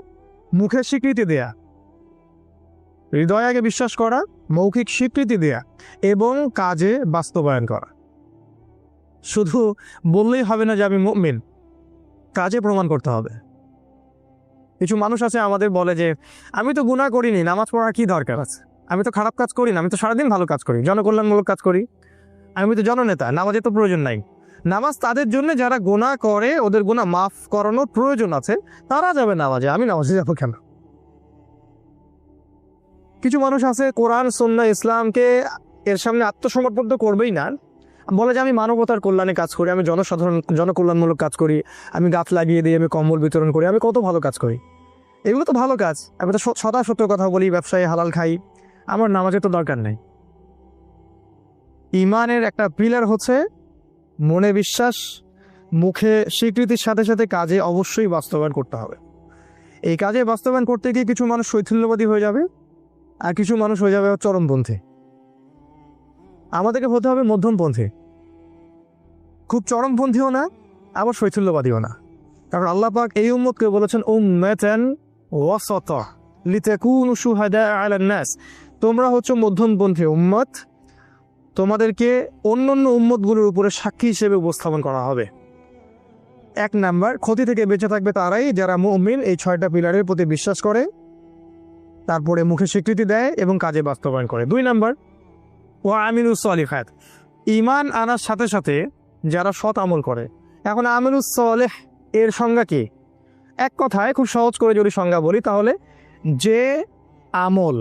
Speaker 1: মুখে স্বীকৃতি দেয়া, হৃদয়ে আগে বিশ্বাস করা, মৌখিক স্বীকৃতি দেয়া এবং কাজে বাস্তবায়ন করা। শুধু বললেই হবে না যে আমি মুমিন, কাজে প্রমাণ করতে হবে। কিছু মানুষ আছে আমাদের বলে যে আমি তো গুনাহ করিনি, নামাজ পড়ার কি দরকার আছে, আমি তো খারাপ কাজ করি না, আমি তো সারাদিন ভালো কাজ করি, জনকল্যাণমূলক কাজ করি, আমি তো জননেতা, নামাজের তো প্রয়োজন নাই। নামাজ তাদের জন্য যারা গুনাহ করে, ওদের গুনাহ মাফ করানোর প্রয়োজন আছে, তারা যাবে নামাজে, আমি নামাজে যাবো কেন? কিছু মানুষ আছে কোরআন সুন্নাহ ইসলামকে এর সামনে আত্মসমর্পণ তো করবেই না, বলে যে আমি মানবতার কল্যাণে কাজ করি, আমি জনকল্যাণমূলক কাজ করি, আমি গাছ লাগিয়ে দিই, আমি কম্বল বিতরণ করি, আমি কত ভালো কাজ করি। এগুলো তো ভালো কাজ, আমি তো সদা সত্য কথা বলি, ব্যবসায় হালাল খাই, আমার নামাজের তো দরকার নেই। ইমানের একটা পিলার হচ্ছে মনে বিশ্বাস, মুখে স্বীকৃতির সাথে সাথে কাজে অবশ্যই বাস্তবায়ন করতে হবে। এই কাজে বাস্তবায়ন করতে গিয়ে কিছু মানুষ শৈথিল্যবাদী হয়ে যাবে, আর কিছু মানুষ হয়ে যাবে চরমপন্থী। আমাদেরকে হতে হবে মধ্যমপন্থী, খুব চরমপন্থীও না, আবার শৈথিল্যবাদীও না। কারণ আল্লাহ পাক এই উম্মতকে বলেছেন উম্মাতান ওয়াসাতা লিতাকুনু শুহাদা আলান নাস, তোমরা হচ্ছে মধ্যমপন্থী উম্মত, তোমাদেরকে অন্যান্য উম্মতগুলোর উপরে সাক্ষী হিসেবে উপস্থাপন করা হবে। 1 নাম্বার, ক্ষতি থেকে বেঁচে থাকবে তারাই যারা মুমিন, এই 6টা পিলারের প্রতি বিশ্বাস করে, তারপরে মুখে স্বীকৃতি দেয় এবং কাজে বাস্তবায়ন করে। 2 নাম্বার, ওয়া আমিলুস সলিহাত, ঈমান আনার সাথে সাথে যারা সৎ আমল করে। এখন আমিলুস সলিহ এর সংজ্ঞা কি? এক কথায় খুব সহজ করে যদি সংজ্ঞা বলি, তাহলে যে আমল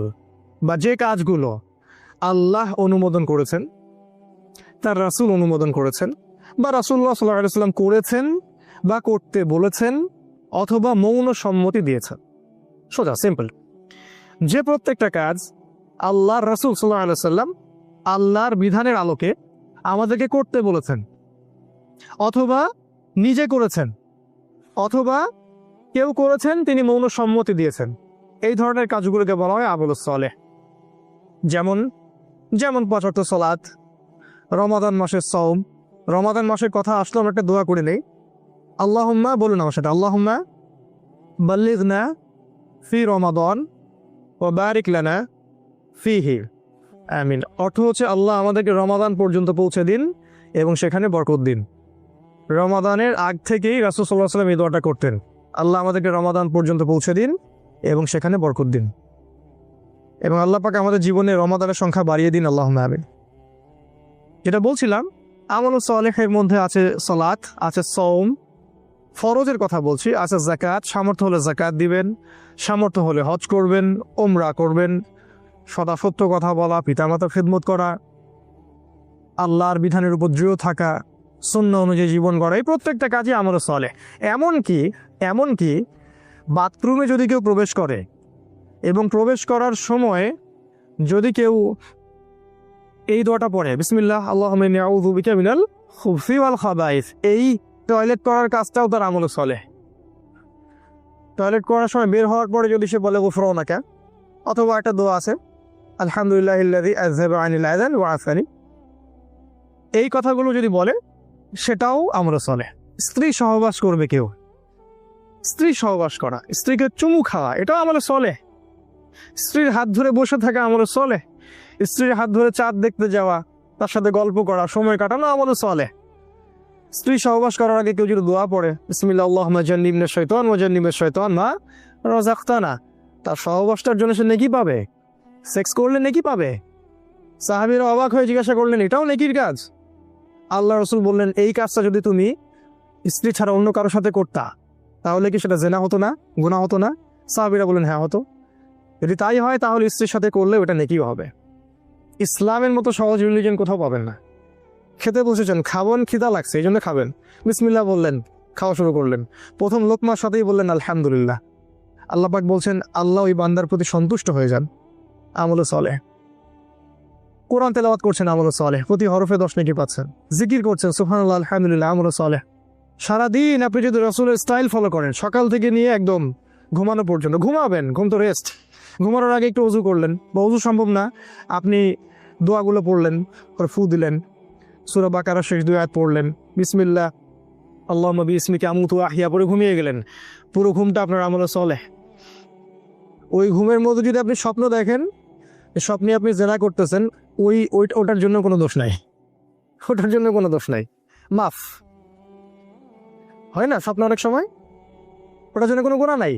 Speaker 1: বা যে কাজগুলো আল্লাহ অনুমোদন করেছেন, তার রাসূল অনুমোদন করেছেন, বা রাসূলুল্লাহ সাল্লাল্লাহু আলাইহি ওয়াসাল্লাম করেছেন বা করতে বলেছেন, অথবা মৌন সম্মতি দিয়েছেন। সোজা সিম্পল, যে প্রত্যেকটা কাজ আল্লাহর রাসূল সাল্লাল্লাহু আলাইহি ওয়াসাল্লাম আল্লাহর বিধানের আলোকে আমাদেরকে করতে বলেছেন, অথবা নিজে করেছেন, অথবা কেউ করেছেন তিনি মৌন সম্মতি দিয়েছেন, এই ধরনের কাজগুলোকে বলা হয় আমলুস সালেহ। যেমন 5 ওয়াক্ত সালাত, রমাদান মাসের সওম। রমাদান মাসের কথা আসলে আমরা একটা দোয়া করে নেই, আল্লাহুম্মা, বলুন আমার সাথে, আল্লাহুম্মা বাল্লিগনা ফি রমাদান ওয়া বারিক লানা ফিহি, আমিন। অর্থ হচ্ছে আল্লাহ আমাদেরকে রমাদান পর্যন্ত পৌঁছে দিন এবং সেখানে বরকত দিন। রমাদানের আগ থেকেই রাসূল সাল্লাল্লাহু আলাইহি ওয়াসাল্লাম এই দোয়াটা করতেন, আল্লাহ আমাদেরকে রমাদান পর্যন্ত পৌঁছে দিন এবং সেখানে বরকত দিন, এবং আল্লাহ পাক আমাদের জীবনে রমাদানের সংখ্যা বাড়িয়ে দিন, আল্লাহুম্মা আমিন। যেটা বলছিলাম, আমলুস সালেহের মধ্যে আছে সালাত, আছে সওম, ফরজের কথা বলছি, আছে যাকাত, সামর্থ্য হলে যাকাত দিবেন, সামর্থ্য হলে হজ করবেন, উমরা করবেন, সদা সত্য কথা বলা, পিতামাতার খেদমত করা, আল্লাহর বিধানের উপর দৃঢ় থাকা, সুন্নাহ অনুযায়ী জীবন গড়া, এই প্রত্যেকটা কাজই আমলুস সালেহ। এমনকি বাথরুমে যদি কেউ প্রবেশ করে এবং প্রবেশ করার সময় যদি কেউ এই দোয়াটা পড়ে, বিসমিল্লাহ আল্লাহুম্মা ইন্নী আউযু বিকা মিনাল খুবসি ওয়াল খাবাইস, এই টয়লেট করার কাজটাও তার আমলুস সালেহ। টয়লেট করার সময় বের হওয়ার পরে যদি সে বলে গুফরানাকা, অথবা একটা দোয়া আছে আলহামদুলিল্লাহিল্লাযী আযহাবা আনিল আযান ওয়া আফানি, এই কথাগুলো যদি বলে সেটাও আমলুস সালেহ। স্ত্রী সহবাস করবে কেউ, স্ত্রী সহবাস করা, স্ত্রীকে চুমু খাওয়া, এটাও আমলুস সালেহ। স্ত্রীর হাত ধরে বসে থাকা আমলুস সালেহ, স্ত্রীর হাত ধরে চাঁদ দেখতে যাওয়া, তার সাথে গল্প করা, সময় কাটানো আমলুস সালেহ। স্ত্রী সহবাস করার আগে কেউ যদি দোয়া পড়ে, বিসমিল্লাহ আল্লাহুম্মা জান্নিবনা শাইতান ওয়া জান্নিবিশ শাইতান মা রাযাকতানা, তার সহবাসটার জন্য সে নেকি পাবে, সেক্স করলে নেকি পাবে। সাহাবীরা অবাক হয়ে জিজ্ঞাসা করলেন, এটাও নেকির কাজ? আল্লাহ রাসূল বললেন, এই কাজটা যদি তুমি স্ত্রী ছাড়া অন্য কারোর সাথে করতা তাহলে কি সেটা জেনা হতো না, গুনাহ হতো না? সাহাবীরা বললেন, হ্যাঁ হতো। যদি তাই হয় তাহলে স্ত্রীর সাথে করলে ওটা নেকিও হবে। ইসলামের মতো সহজ রিলিজিয়ন কোথাও পাবেন না। খেতে বসেছেন, খাবেন, খিদা লাগছে এই জন্য খাবেন, বিসমিল্লাহ বললেন, খাওয়া শুরু করলেন, প্রথম লোকমার সাথেই বললেন আলহামদুলিল্লাহ, আল্লাহ পাক বলছেন আল্লাহ ওই বান্দার প্রতি সন্তুষ্ট হয়ে যান, আমলে সালেহ। কোরআন তেলাওয়াত করছেন, আমলে সালেহ, প্রতি হরফে 10 নেকি পাচ্ছেন। জিকির করছেন, সুবহানাল্লাহ আলহামদুলিল্লাহ, আমলে সালেহ। সারাদিন আপনি যদি রাসূলের স্টাইল ফলো করেন, সকাল থেকে নিয়ে একদম ঘুমানো পর্যন্ত, ঘুমাবেন, ঘুম তো রেস্ট, ঘুমানোর আগে একটু ওযু করলেন, বা ওযু সম্ভব না আপনি দোয়াগুলো পড়লেন, ফু দিলেন, সূরা বাকারার শেষ 2 আয়াত পড়লেন, বিসমিল্লাহ আল্লাহুম্মা বিইসমিকা আমুতু ওয়া আহইয়া, পরে ঘুমিয়ে গেলেন। পুরো ঘুমটা আপনার আমলে সালেহ। ওই ঘুমের মধ্যে যদি আপনি স্বপ্ন দেখেন, স্বপ্নে আপনি জেনা করতেছেন, ওটার জন্য কোনো দোষ নাই, ওটার জন্য কোনো দোষ নাই, মাফ। হয় না স্বপ্ন অনেক সময়, ওটার জন্য কোনো গুনাহ নাই,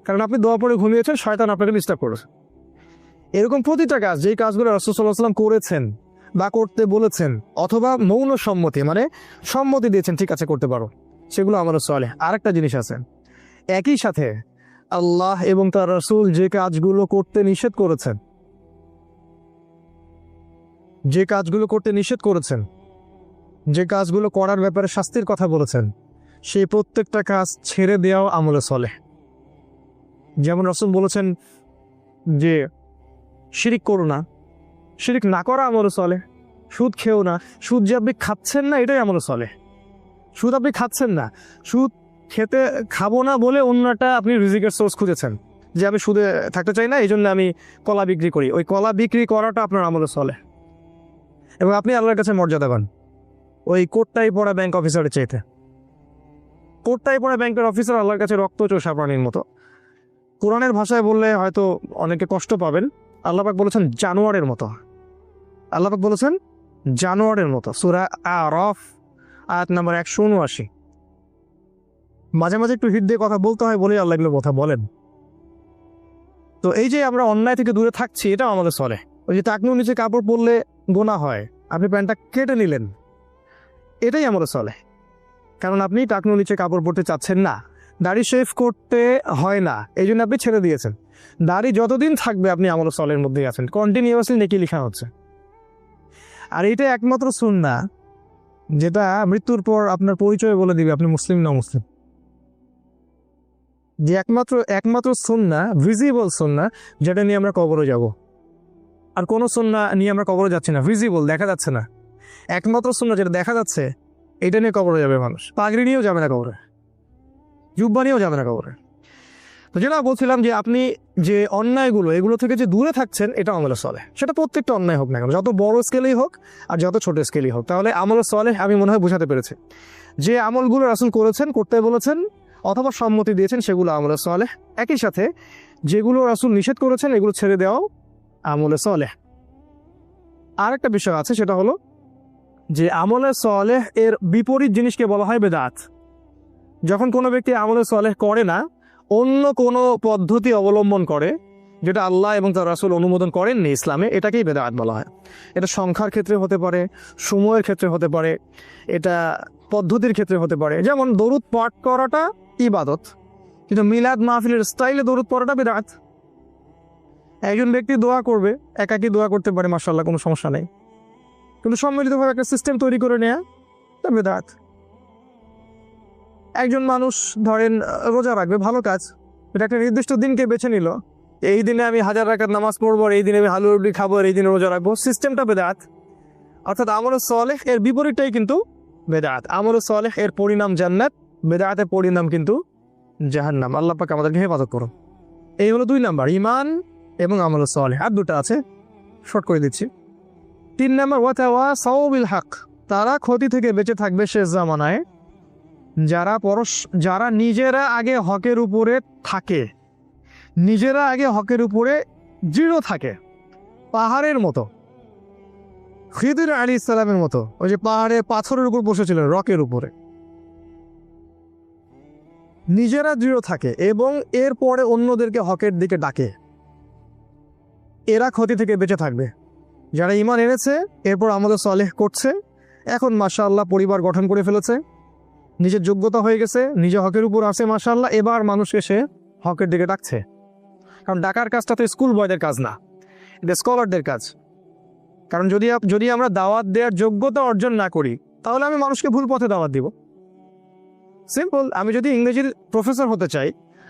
Speaker 1: কারণ আপনি দোয়া পড়ে ঘুমিয়েছেন, শয়তান আপনাকে ডিস্টার্ব করেছে। এরকম প্রতিটা কাজ, যেই কাজগুলো রাসূল সাল্লাল্লাহু আলাইহি ওয়াসাল্লাম করেছেন বা করতে বলেছেন, অথবা মৌন সম্মতি মানে সম্মতি দিয়েছেন, ঠিক আছে করতে পারো, সেগুলো আমলে সালেহ। আরেকটা জিনিস আছে, একই সাথে আল্লাহ এবং তার রাসূল যে কাজগুলো করতে নিষেধ করেছেন, যে কাজগুলো করতে নিষেধ করেছেন, যে কাজগুলো করার ব্যাপারে শাস্তির কথা বলেছেন, সেই প্রত্যেকটা কাজ ছেড়ে দেওয়াও আমলে সালেহ। যেমন রাসূল বলেছেন যে শিরিক করো না, শিরিক না করা আমলে সালেহ। সুদ খেও না, সুদ যে আপনি খাচ্ছেন না এটাই আমলে সালেহ। সুদ আপনি খাচ্ছেন না, সুদ খাবো না বলে অন্যটা আপনি রিজিকের সোর্স খুঁজেছেন, যে আমি সুদে থাকতে চাই না, এই জন্য আমি কলা বিক্রি করি, ওই কলা বিক্রি করাটা আপনার আমলে সালেহ। এবং আপনি আল্লাহর কাছে মর্যাদা পান ওই কোটটাই পড়া ব্যাংক অফিসারের চাইতে। কোটটাই পড়া ব্যাংকের অফিসার আল্লাহর কাছে রক্ত চোষা প্রাণীর মতো। কোরআনের ভাষায় বললে হয়তো অনেকে কষ্ট পাবেন, আল্লাহ পাক বলেছেন জানোয়ারের মতো। আল্লাহ পাক বলেছেন জানোয়ারের মতো, সূরা আরাফ আয়াত নাম্বার 179। মাঝে মাঝে একটু হিট দিয়ে কথা বলতে হয় বলেই আল্লাহ এগুলো কথা বলেন। তো এই যে আমরা অন্যায় থেকে দূরে থাকছি, এটা আমাদের চলে। ওই যে টাকনুর নিচে কাপড় পরলে গোনা হয়, আপনি প্যান্টটা কেটে নিলেন, এটাই আমাদের চলে, কারণ আপনি টাকনুর নিচে কাপড় পরতে চাচ্ছেন না, দাড়ি শেভ করতে হয় না, এই জন্য আপনি ছেড়ে দিয়েছেন। দাড়ি যতদিন থাকবে আপনি আমল সলের মধ্যেই আছেন, কন্টিনিউয়াসলি নেকি লেখা হচ্ছে। আর এটা একমাত্র সুন্নাহ যেটা মৃত্যুর পর আপনার পরিচয় বলে দিবে আপনি মুসলিম না মুসলিম। যে একমাত্র সুন্নাহ, ভিজিবল সুন্নাহ, যেটা নিয়ে আমরা কবরে যাব। আর কোনো সুন্নাহ নিয়ে আমরা কবরে যাচ্ছি না, ভিজিবল, দেখা যাচ্ছে না। একমাত্র সুন্নাহ যেটা দেখা যাচ্ছে, এটা নিয়ে কবরে যাবে মানুষ। পাগড়ি নিয়েও যাবে না কবরে, জুব্বা নিয়েও যাবে না কবরে। তো যেটা বলছিলাম যে আপনি যে অন্যায়গুলো, এগুলো থেকে যে দূরে থাকছেন, এটা আমলে সলেহ। সেটা প্রত্যেকটা অন্যায় হোক না কেন, যত বড় স্কেলেই হোক আর যত ছোট স্কেলেই হোক। তাহলে আমলে সলেহ আমি মনে হয় বোঝাতে পেরেছি। যে আমলগুলো রাসূল করেছেন, করতে বলেছেন অথবা সম্মতি দিয়েছেন, সেগুলো আমলে সলেহ। একই সাথে যেগুলো রাসূল নিষেধ করেছেন, এগুলো ছেড়ে দেওয়াও আমলে সলেহ। আর একটা বিষয় আছে, সেটা হলো যে আমলে সলেহ এর বিপরীত জিনিসকে বলা হয় বেদাত। যখন কোনো ব্যক্তি আমলে সলেহ করে না, অন্য কোনো পদ্ধতি অবলম্বন করে যেটা আল্লাহ এবং তার রাসূল অনুমোদন করেননি ইসলামে, এটাকেই বেদাত বলা হয়। এটা সংখ্যার ক্ষেত্রে হতে পারে, সময়ের ক্ষেত্রে হতে পারে, এটা পদ্ধতির ক্ষেত্রে হতে পারে। যেমন দরুদ পাঠ করাটা ইবাদত, কিন্তু মিলাদ মাহফিলের স্টাইলে দরুদ পড়াটা বেদাত। একজন ব্যক্তি দোয়া করবে, একাকী দোয়া করতে পারে, মাশাআল্লাহ, কোনো সমস্যা নেই, কিন্তু সম্মিলিতভাবে একটা সিস্টেম তৈরি করে নেয়া তা বেদাত। একজন মানুষ ধরেন রোজা রাখবে, ভালো কাজ, এটা একটা নির্দিষ্ট দিনকে বেছে নিল, এই দিনে আমি 1000 রাকাত নামাজ পড়বো, এই দিনে আমি হালুয়া রুটি খাবো, এই দিনে রোজা রাখবো, সিস্টেমটা বেদাত। অর্থাৎ আমলে সলেহ এর বিপরীতটাই কিন্তু বেদাত। আমলে সলেহ এর পরিণাম জান্নাত, বেদাতের পরিণাম কিন্তু জাহান্নাম। আল্লাহ পাক আমাদেরকে হেফাজত করুন। এই হলো 2 নাম্বার, ঈমান এবং আমলে সলেহ। আর 2টা আছে, শর্ট করে দিচ্ছি। 3 নাম্বার, ওয়াতাওয়াসাউ বিল হক। তারা ক্ষতি থেকে বেঁচে থাকবে শেষ জামানায় যারা নিজেরা আগে হকের উপরে থাকে, নিজেরা আগে হকের উপরে দৃঢ় থাকে, পাহাড়ের মতো, খিদির আলাইহিস সালামের মতো। ওই যে পাহাড়ে পাথরের উপর বসেছিলেন, রকের উপরে, নিজেরা দৃঢ় থাকে এবং এরপরে অন্যদেরকে হকের দিকে ডাকে, এরা ক্ষতি থেকে বেঁচে থাকবে। যারা ঈমান এনেছে, এরপর আমলে সলেহ করছে, এখন মাশাআল্লাহ পরিবার গঠন করে ফেলেছে, নিজের যোগ্যতা হয়ে গেছে, নিজে হকের উপর আছে মাশাআল্লাহ, এবার মানুষকে সে হকের দিকে ডাকছে। কারণ ডাকার কাজটা তো স্কুল বয়দের কাজ না, এটা স্কলারদের কাজ। কারণ যদি আমরা দাওয়াত দেওয়ার যোগ্যতা অর্জন না করি, তাহলে আমি মানুষকে ভুল পথে দাওয়াত দিব। সিম্পল। আমি যদি ইংরেজির প্রফেসর হতে চাই,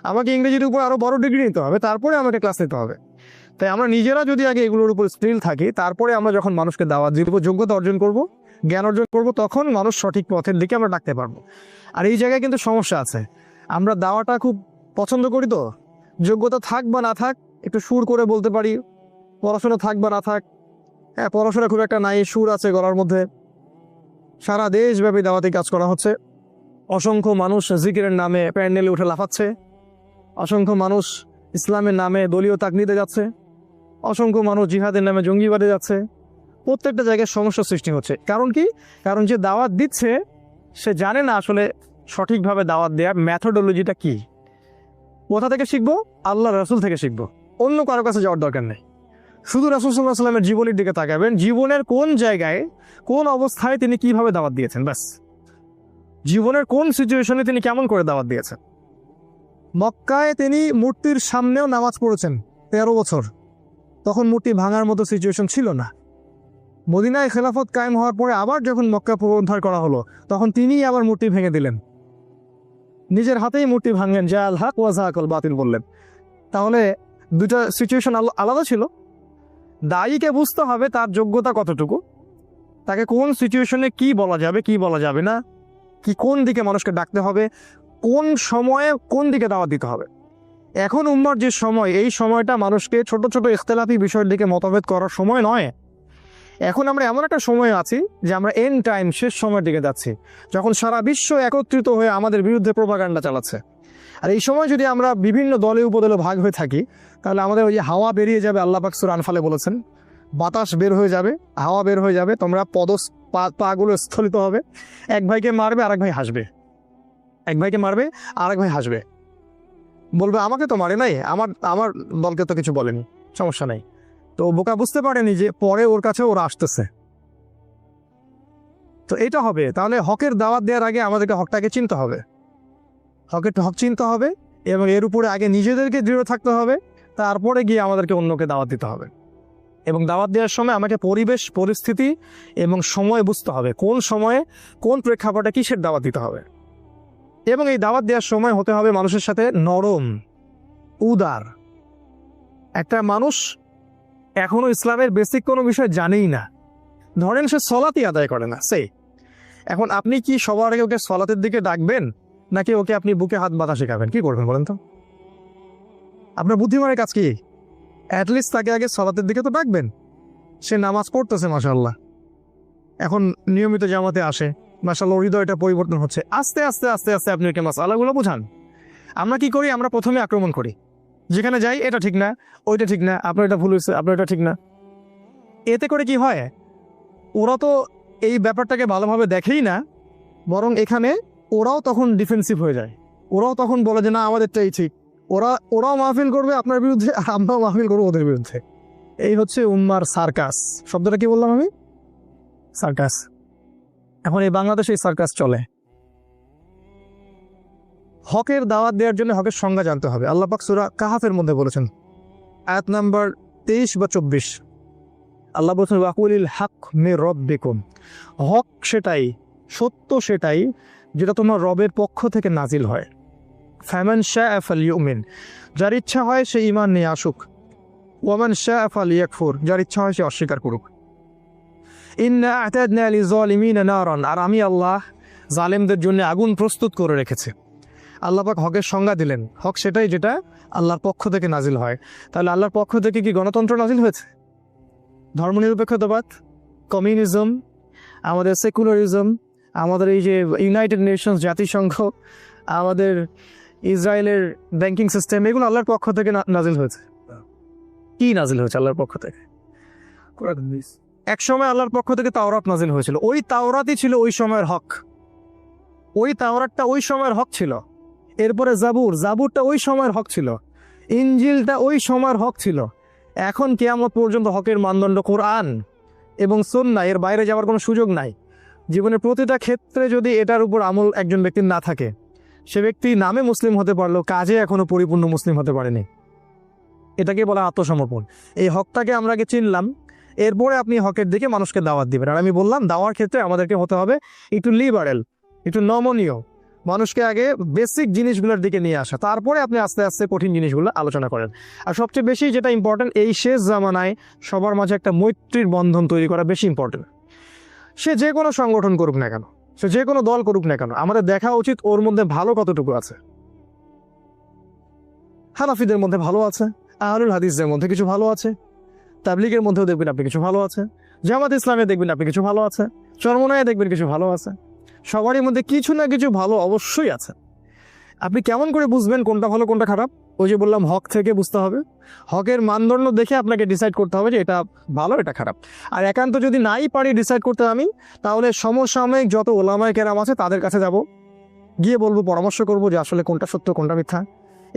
Speaker 1: আমাকে ইংরেজির উপর আরও বড় ডিগ্রি নিতে হবে, তারপরে আমাকে ক্লাস নিতে হবে। তাই আমরা নিজেরা যদি আগে এগুলোর উপর স্কিল থাকি, তারপরে আমরা যখন মানুষকে দাওয়াত দিব, যোগ্যতা অর্জন করব, জ্ঞান অর্জন করব, তখন মানুষ সঠিক পথের দিকে আমরা ডাকতে পারবো। আর এই জায়গায় কিন্তু সমস্যা আছে, আমরা দাওয়াটা খুব পছন্দ করি, তো যোগ্যতা থাক বা না থাক একটু সুর করে বলতে পারি, পড়াশোনা থাক বা না থাক, হ্যাঁ পড়াশোনা খুব একটা নাই, সুর আছে গলার মধ্যে। সারা দেশব্যাপী দাওয়াতি কাজ করা হচ্ছে, অসংখ্য মানুষ জিকিরের নামে প্যান্ডেলে উঠে লাফাচ্ছে, অসংখ্য মানুষ ইসলামের নামে দলীয় তাকনিতে যাচ্ছে, অসংখ্য মানুষ জিহাদের নামে জঙ্গিবাদে যাচ্ছে। প্রত্যেকটা জায়গায় সমস্যা সৃষ্টি হচ্ছে। কারণ কি? কারণ যে দাওয়াত দিচ্ছে সে জানে না আসলে সঠিকভাবে দাওয়াত দেওয়ার ম্যাথোডোলজিটা কি। কোথা থেকে শিখবো? আল্লাহ রাসূল থেকে শিখবো, অন্য কারো কাছে যাওয়ার দরকার নেই। শুধু রাসূল সাল্লাল্লাহু আলাইহি ওয়াসাল্লামের জীবনের দিকে তাকাবেন, জীবনের কোন জায়গায় কোন অবস্থায় তিনি কিভাবে দাওয়াত দিয়েছেন, ব্যাস। জীবনের কোন সিচুয়েশনে তিনি কেমন করে দাওয়াত দিয়েছেন। মক্কায় তিনি মূর্তির সামনেও নামাজ পড়েছেন 13 বছর, তখন মূর্তি ভাঙার মতো সিচুয়েশন ছিল না। মদিনায় খেলাফত কায়েম হওয়ার পরে আবার যখন মক্কা পুনরুদ্ধার করা হলো, তখন তিনিই আবার মূর্তি ভেঙে দিলেন, নিজের হাতেই মূর্তি ভাঙলেন, যা আল হক ওয়া যাহাকাল বাতিল বললেন। তাহলে দুটা সিচুয়েশন আলাদা ছিল। দায়ীকে বুঝতে হবে তার যোগ্যতা কতটুকু, তাকে কোন সিচুয়েশনে কি বলা যাবে কি বলা যাবে না, কি কোন দিকে মানুষকে ডাকতে হবে, কোন সময়ে কোন দিকে দাওয়াত দিতে হবে। এখন উম্মার যে সময়, এই সময়টা মানুষকে ছোট ছোট ইখতিলাফি বিষয়ের দিকে মতভেদ করার সময় নয়। এখন আমরা এমন একটা সময় আছি যে আমরা এন্ড টাইম, শেষ সময়ের দিকে যাচ্ছি, যখন সারা বিশ্ব একত্রিত হয়ে আমাদের বিরুদ্ধে প্রোপাগান্ডা চালাচ্ছে। আর এই সময় যদি আমরা বিভিন্ন দলে উপদলে ভাগ হয়ে থাকি, তাহলে আমাদের ওই যে হাওয়া বেরিয়ে যাবে, আল্লাহ পাক সূরা আনফালে বলেছেন, বাতাস বের হয়ে যাবে, হাওয়া বের হয়ে যাবে, তোমরা পাগুলো স্থলিত হবে, এক ভাইকে মারবে আরেক ভাই হাসবে, এক ভাইকে মারবে আরেক ভাই হাসবে, বলবে আমাকে তো মারে নাই, আমার দলকে তো কিছু বলেনি, সমস্যা নাই। তো বোকা বুঝতে পারেনি যে পরে ওর কাছে ওরা আসতেছে। তো এটা হবে। তাহলে হকের দাওয়াত দেওয়ার আগে আমাদেরকে হকটাকে চিনতে হবে, হক চিনতে হবে, এবং এর উপরে আগে নিজেদেরকে দৃঢ় থাকতে হবে, তারপরে গিয়ে আমাদেরকে অন্যকে দাওয়াত দিতে হবে। এবং দাওয়াত দেওয়ার সময় আমাকে পরিবেশ পরিস্থিতি এবং সময় বুঝতে হবে, কোন সময়ে কোন প্রেক্ষাপটে কিসের দাওয়াত দিতে হবে। এবং এই দাওয়াত দেওয়ার সময় হতে হবে মানুষের সাথে নরম, উদার। একটা মানুষ এখনো ইসলামের বেসিক কোনো বিষয় জানেই না, ধরেন সে সলাতই আদায় করে না, এখন আপনি কি সবার আগে ওকে সলাতের দিকে ডাকবেন, নাকি ওকে আপনি বুকে হাত বাঁধা শেখাবেন? কি করবেন বলেন তো? আপনার বুদ্ধিমানের কাজ কি? অ্যাটলিস্ট তাকে আগে সলাতের দিকে তো ডাকবেন। সে নামাজ পড়তেছে মাশাআল্লাহ, এখন নিয়মিত জামাতে আসে, মাশাআল্লাহ হৃদয়টা পরিবর্তন হচ্ছে, আস্তে আস্তে আস্তে আস্তে আপনি ওকে মাসআলাগুলো বোঝান। আমরা কি করি? আমরা প্রথমে আক্রমণ করি, যেখানে যাই এটা ঠিক না, ওইটা ঠিক না, আপনার এটা ভুল হয়েছে, আপনার এটা ঠিক না। এতে করে কি হয়? ওরা তো এই ব্যাপারটাকে ভালোভাবে দেখেই না, বরং এখানে ওরাও তখন ডিফেন্সিভ হয়ে যায়, ওরাও তখন বলে যে না আমাদেরটাই ঠিক। ওরাও মাহফিল করবে আপনার বিরুদ্ধে, আর আমরাও মাহফিল করবো ওদের বিরুদ্ধে। এই হচ্ছে উম্মার সার্কাস। শব্দটা কি বললাম আমি? সার্কাস। এখন এই বাংলাদেশে এই সার্কাস চলে। হকের দাওয়াত দেওয়ার জন্য হকের সংজ্ঞা জানতে হবে। আল্লাহ পাক সূরা কাহাফের মধ্যে বলেছেন, আয়াত নাম্বার 23 বা 24, আল্লাহ বলছেন ওয়াকুলিল হক মির রব্বিকুম, হক সেটাই, সত্য সেটাই যেটা তোমার রবের পক্ষ থেকে নাজিল হয়। ফামান শাআ ফালইউমিন, যার ইচ্ছা হয় সে ঈমান নিয়ে আসুক, ওয়ামান শাআ ফালইয়াকফুর, যার ইচ্ছা হয় সে অস্বীকার করুক। ইন্না আ'তাদনা লিযালিমিনা নারান, আর আমি আল্লাহ জালেমদের জন্য আগুন প্রস্তুত করে রেখেছি। আল্লাহ পাক হকের সংজ্ঞা দিলেন, হক সেটাই যেটা আল্লাহর পক্ষ থেকে নাজিল হয়। তাহলে আল্লাহর পক্ষ থেকে কি গণতন্ত্র নাজিল হয়েছে? ধর্মনিরপেক্ষতাবাদ, কমিউনিজম, আমাদের সেকুলারিজম, আমাদের এই যে ইউনাইটেড নেশনস জাতিসংঘ, আমাদের ইসরায়েলের ব্যাংকিং সিস্টেম, এগুলো আল্লাহর পক্ষ থেকে নাজিল হয়েছে। কি নাজিল হয়েছে আল্লাহর পক্ষ থেকে? এক সময় আল্লাহর পক্ষ থেকে তাওরাত নাজিল হয়েছিল, ওই তাওরাতই ছিল ওই সময়ের হক, ওই তাওরাতটা ওই সময়ের হক ছিল। এরপরে জাবুরটা ওই সময়ের হক ছিল, ইনজিলটা ওই সময়ের হক ছিল। এখন কিয়ামত পর্যন্ত হকের মানদণ্ড কোরআন এবং সুন্নাহ, এর বাইরে যাওয়ার কোনো সুযোগ নাই। জীবনের প্রতিটা ক্ষেত্রে যদি এটার উপর আমল একজন ব্যক্তির না থাকে, সে ব্যক্তি নামে মুসলিম হতে পারলেও কাজে এখনো পরিপূর্ণ মুসলিম হতে পারেনি। এটাকে বলা আত্মসমর্পণ। এই হকটাকে আমরা আগে চিনলাম, এরপরে আপনি হকের দিকে মানুষকে দাওয়াত দিবেন। আর আমি বললাম দাওয়ার ক্ষেত্রে আমাদেরকে হতে হবে একটু লিবারেল, একটু নমনীয়, মানুষকে আগে বেসিক জিনিসগুলোর দিকে নিয়ে আসা, তারপরে আপনি আস্তে আস্তে কঠিন জিনিসগুলো আলোচনা করেন। আর সবচেয়ে বেশি যেটা ইম্পর্টেন্ট, এই শেষ জামানায় সবার মাঝে একটা মৈত্রীর বন্ধন তৈরি করা বেশি ইম্পর্টেন্ট। সে যে কোনো সংগঠন করুক না কেন, সে যে কোনো দল করুক না কেন, আমাদের দেখা উচিত ওর মধ্যে ভালো কতটুকু আছে। হানাফিদের মধ্যে ভালো আছে, আহলুল হাদিসদের মধ্যে কিছু ভালো আছে, তাবলিগের মধ্যেও দেখবেন আপনি কিছু ভালো আছে, জামাত ইসলামে দেখবেন আপনি কিছু ভালো আছে, চরমনায় দেখবেন কিছু ভালো আছে। সবারই মধ্যে কিছু না কিছু ভালো অবশ্যই আছে। আপনি কেমন করে বুঝবেন কোনটা ভালো কোনটা খারাপ? ওই যে বললাম, হক থেকে বুঝতে হবে। হকের মানদণ্ড দেখে আপনাকে ডিসাইড করতে হবে যে এটা ভালো এটা খারাপ। আর একান্ত যদি নাই পারি ডিসাইড করতে আমি, তাহলে সমসাময়িক যত ওলামায়ে কেরাম আছে তাদের কাছে যাব, গিয়ে বলবো, পরামর্শ করব যে আসলে কোনটা সত্য কোনটা মিথ্যা,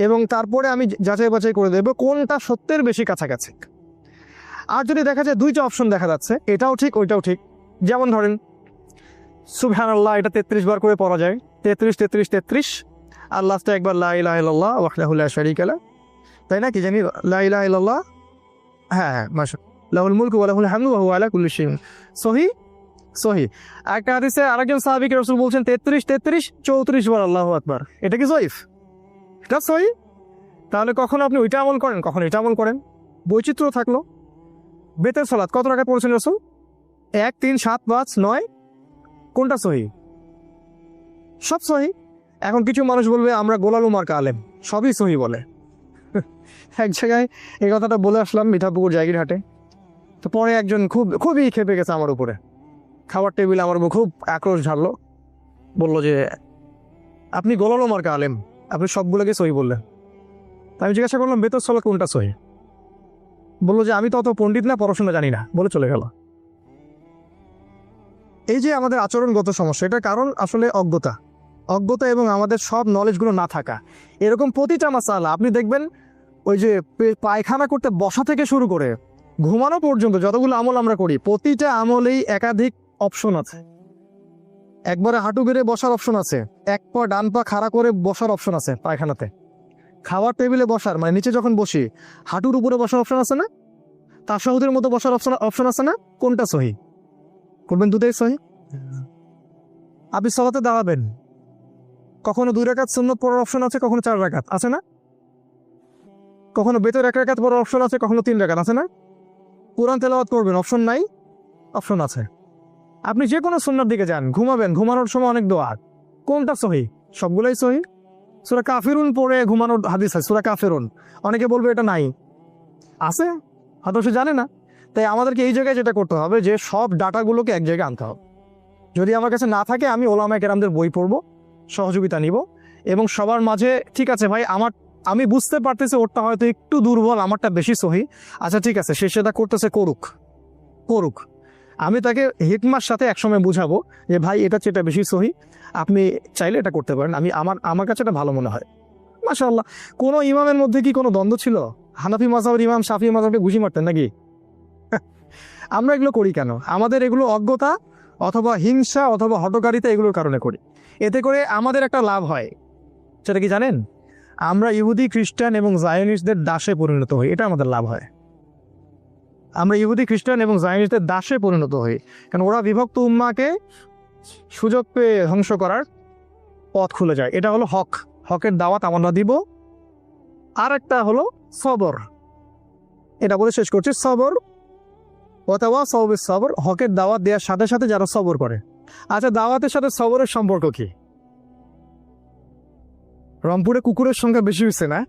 Speaker 1: এবং তারপরে আমি যাচাই বাছাই করে দেবো কোনটা সত্যের বেশি কাছাকাছি। আর যদি দেখা যায় দুইটা অপশন দেখা যাচ্ছে, এটাও ঠিক ওইটাও ঠিক, যেমন ধরেন সুবহানাল্লাহ এটা 33 বার করে পড়া যায়, 33 33 33, আর লাস্টে একবার লা ইলাহা ইল্লাল্লাহ ওয়াহদাহু লা শারীকা লাহ, তাই না? কি জানি লা ইলাহা ইল্লাল্লাহ, হ্যাঁ মাশাআল্লাহ, লাহুল মুলকু ওয়া লাহুল হামদু ওয়া হুয়া আলা কুল্লি শাইইন সহিহ। সহিহ। একটা হাদিসে আরেকজন সাহাবীকে রাসূল বলছেন 33 33 34 বার আল্লাহু আকবার। এটা কি সহিহ? এটা সহিহ। তাহলে কখনো আপনি ওইটা আমল করেন, কখনো এটা আমল করেন, বৈচিত্র্য থাকলো। বেতের সালাত কত রাকাত পড়ছেন রাসূল? 1 3 7 5 9, কোনটা সহিহ? সব সহিহ। এখন কিছু মানুষ বলবে আমরা গোলালু মার্কা আলেম, সবই সহিহ বলে। এক জায়গায় এই কথাটা বলে আসলাম মিঠাপুকুর জায়গিরহাটে, তো পরে একজন খুবই খেপে গেছে আমার উপরে, খাবার টেবিলে আমার উপর খুব আক্রোশ ঝাড়লো, বললো যে আপনি গোলালু মার্কা আলেম, আপনি সবগুলোকে সহিহ বললেন। তাই আমি জিজ্ঞাসা করলাম বেতের সালাত কোনটা সহিহ? বললো যে আমি তো অত পণ্ডিত না, পড়াশোনা জানি না, বলে চলে গেল। এই যে আমাদের আচরণগত সমস্যা, এটার কারণ আসলে অজ্ঞতা এবং আমাদের সব নলেজগুলো না থাকা। এরকম প্রতিটা মাসালা আপনি দেখবেন, ওই যে পায়খানা করতে বসা থেকে শুরু করে ঘুমানো পর্যন্ত যতগুলো আমল আমরা করি, প্রতিটা আমলেই একাধিক অপশন আছে। একবারে হাঁটু গেড়ে বসার অপশন আছে, এক পা ডান পা খাড়া করে বসার অপশন আছে পায়খানাতে। খাওয়ার টেবিলে বসার মানে নিচে যখন বসি হাঁটুর উপরে বসার অপশন আছে না? তাশাহুদের মতো বসার অপশন আছে না? কোনটা সহিহ? করবেন দুটোই সহিহ। আপনি সালাতে দাঁড়াবেন, কখনো 2 রাকাত সুন্নত পড়ার অপশন আছে, কখনো 4 রাকাত আছে না? কখনো বেতর 1 রাকাত পড়ার অপশন আছে, কখনো 3 রাকাত আছে না? কোরআন তেলাওয়াত করবেন, অপশন নাই? অপশন আছে। আপনি যে কোনো সুন্নার দিকে যান, ঘুমাবেন, ঘুমানোর সময় অনেক দোয়া, কোনটা সহিহ? সবগুলোই সহিহ। সূরা কাফিরুন পড়ে ঘুমানোর হাদিস আছে, সূরা কাফিরুন, অনেকে বলবে এটা নাই, আছে, হয়তো সে জানে না। তাই আমাদেরকে এই জায়গায় যেটা করতে হবে যে সব ডাটাগুলোকে এক জায়গায় আনতে হবে। যদি আমার কাছে না থাকে, আমি ওলামায়ে কেরামদের বই পড়বো, সহযোগিতা নিব, এবং সবার মাঝে ঠিক আছে ভাই আমি বুঝতে পারতেছি ওরটা হয়তো একটু দুর্বল, আমারটা বেশি সহিহ, আচ্ছা ঠিক আছে, সে সেটা করতেছে, করুক। আমি তাকে হিকমার সাথে একসময় বুঝাবো যে ভাই এটা যেটা বেশি সহিহ, আপনি চাইলে এটা করতে পারেন, আমার কাছে এটা ভালো মনে হয়। মাশাআল্লাহ। কোনো ইমামের মধ্যে কি কোনো দ্বন্দ্ব ছিল? হানাফি মাযহাবের ইমাম শাফি মাযহাবকে ঘুষি মারতেন নাকি? আমরা এগুলো করি কেন? আমাদের এগুলো অজ্ঞতা অথবা হিংসা অথবা হঠকারিতা, এগুলোর কারণে করি। এতে করে আমাদের একটা লাভ হয়, সেটা কি জানেন? আমরা ইহুদি খ্রিস্টান এবং জায়নিস্টদের দাসে পরিণত হই, এটা আমাদের লাভ হয়। আমরা ইহুদি খ্রিস্টান এবং জায়নিস্টদের দাসে পরিণত হই, কারণ ওরা বিভক্ত উম্মাকে সুযোগ পেয়ে ধ্বংস করার পথ খুলে যায়। এটা হলো হকের দাওয়াত আমরা দিব। আর একটা হলো সবর, এটা বলে শেষ করছি, সবর অথবা সবর, হকের দাওয়াত দেওয়ার সাথে সাথে যারা সবর করে। আচ্ছা, দাওয়াতের সাথে সবরের সম্পর্ক কি? রংপুরে কুকুরের সংখ্যা বেশি হয়েছে না?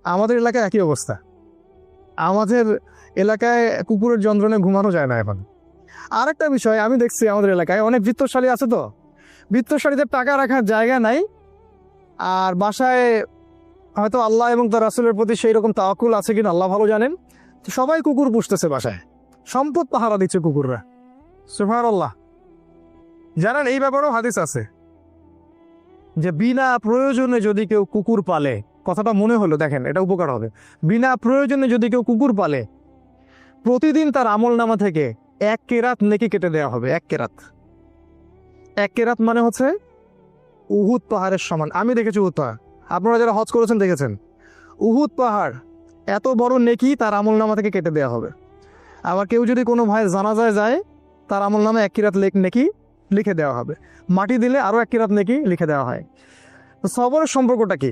Speaker 1: আমাদের এলাকায় একই অবস্থা। আমাদের এলাকায় কুকুরের যন্ত্রণে ঘুমানো যায় না এখন। আর একটা বিষয় আমি দেখছি, আমাদের এলাকায় অনেক বৃত্তশালী আছে, তো বৃত্তশালীদের টাকা রাখার জায়গা নাই, আর বাসায় হয়তো আল্লাহ এবং তার রাসূলের প্রতি সেই রকম তাওয়াক্কুল আছে কিনা আল্লাহ ভালো জানেন, তো সবাই কুকুর পুষতেছে বাসায়, সম্পদ পাহারা দিচ্ছে কুকুররা। সুবহানাল্লাহ। জানেন এই ব্যাপারেও হাদিস আছে যে বিনা প্রয়োজনে যদি কেউ কুকুর পালে, কথাটা মনে হলো, দেখেন এটা উপকার হবে। বিনা প্রয়োজনে যদি কেউ কুকুর পালে, প্রতিদিন তার আমল নামা থেকে 1 কেরাত নেকি কেটে দেওয়া হবে। 1 কেরাত, 1 কেরাত মানে হচ্ছে উহুদ পাহাড়ের সমান। আমি দেখেছি উহুদ পাহাড়, আপনারা যারা হজ করেছেন দেখেছেন, উহুদ পাহাড় এত বড় নেকি তার আমল নামা থেকে কেটে দেওয়া হবে। আবার কেউ যদি কোনো ভাই জানাজায় যায়, তার আমল নামা 1 কেরাত নেকি, 1 কেরাত মানে হচ্ছে উহুদ পাহাড়ের সমান। আমি দেখেছি উহুদ পাহাড়, এত বড় নেকি তার আমল নামা থেকে কেটে দেওয়া হবে। লিখে দেওয়া হবে, মাটি দিলে আরও 1 কিরাত নেকি লিখে দেওয়া হয়। তো সবরের সম্পর্কটা কি?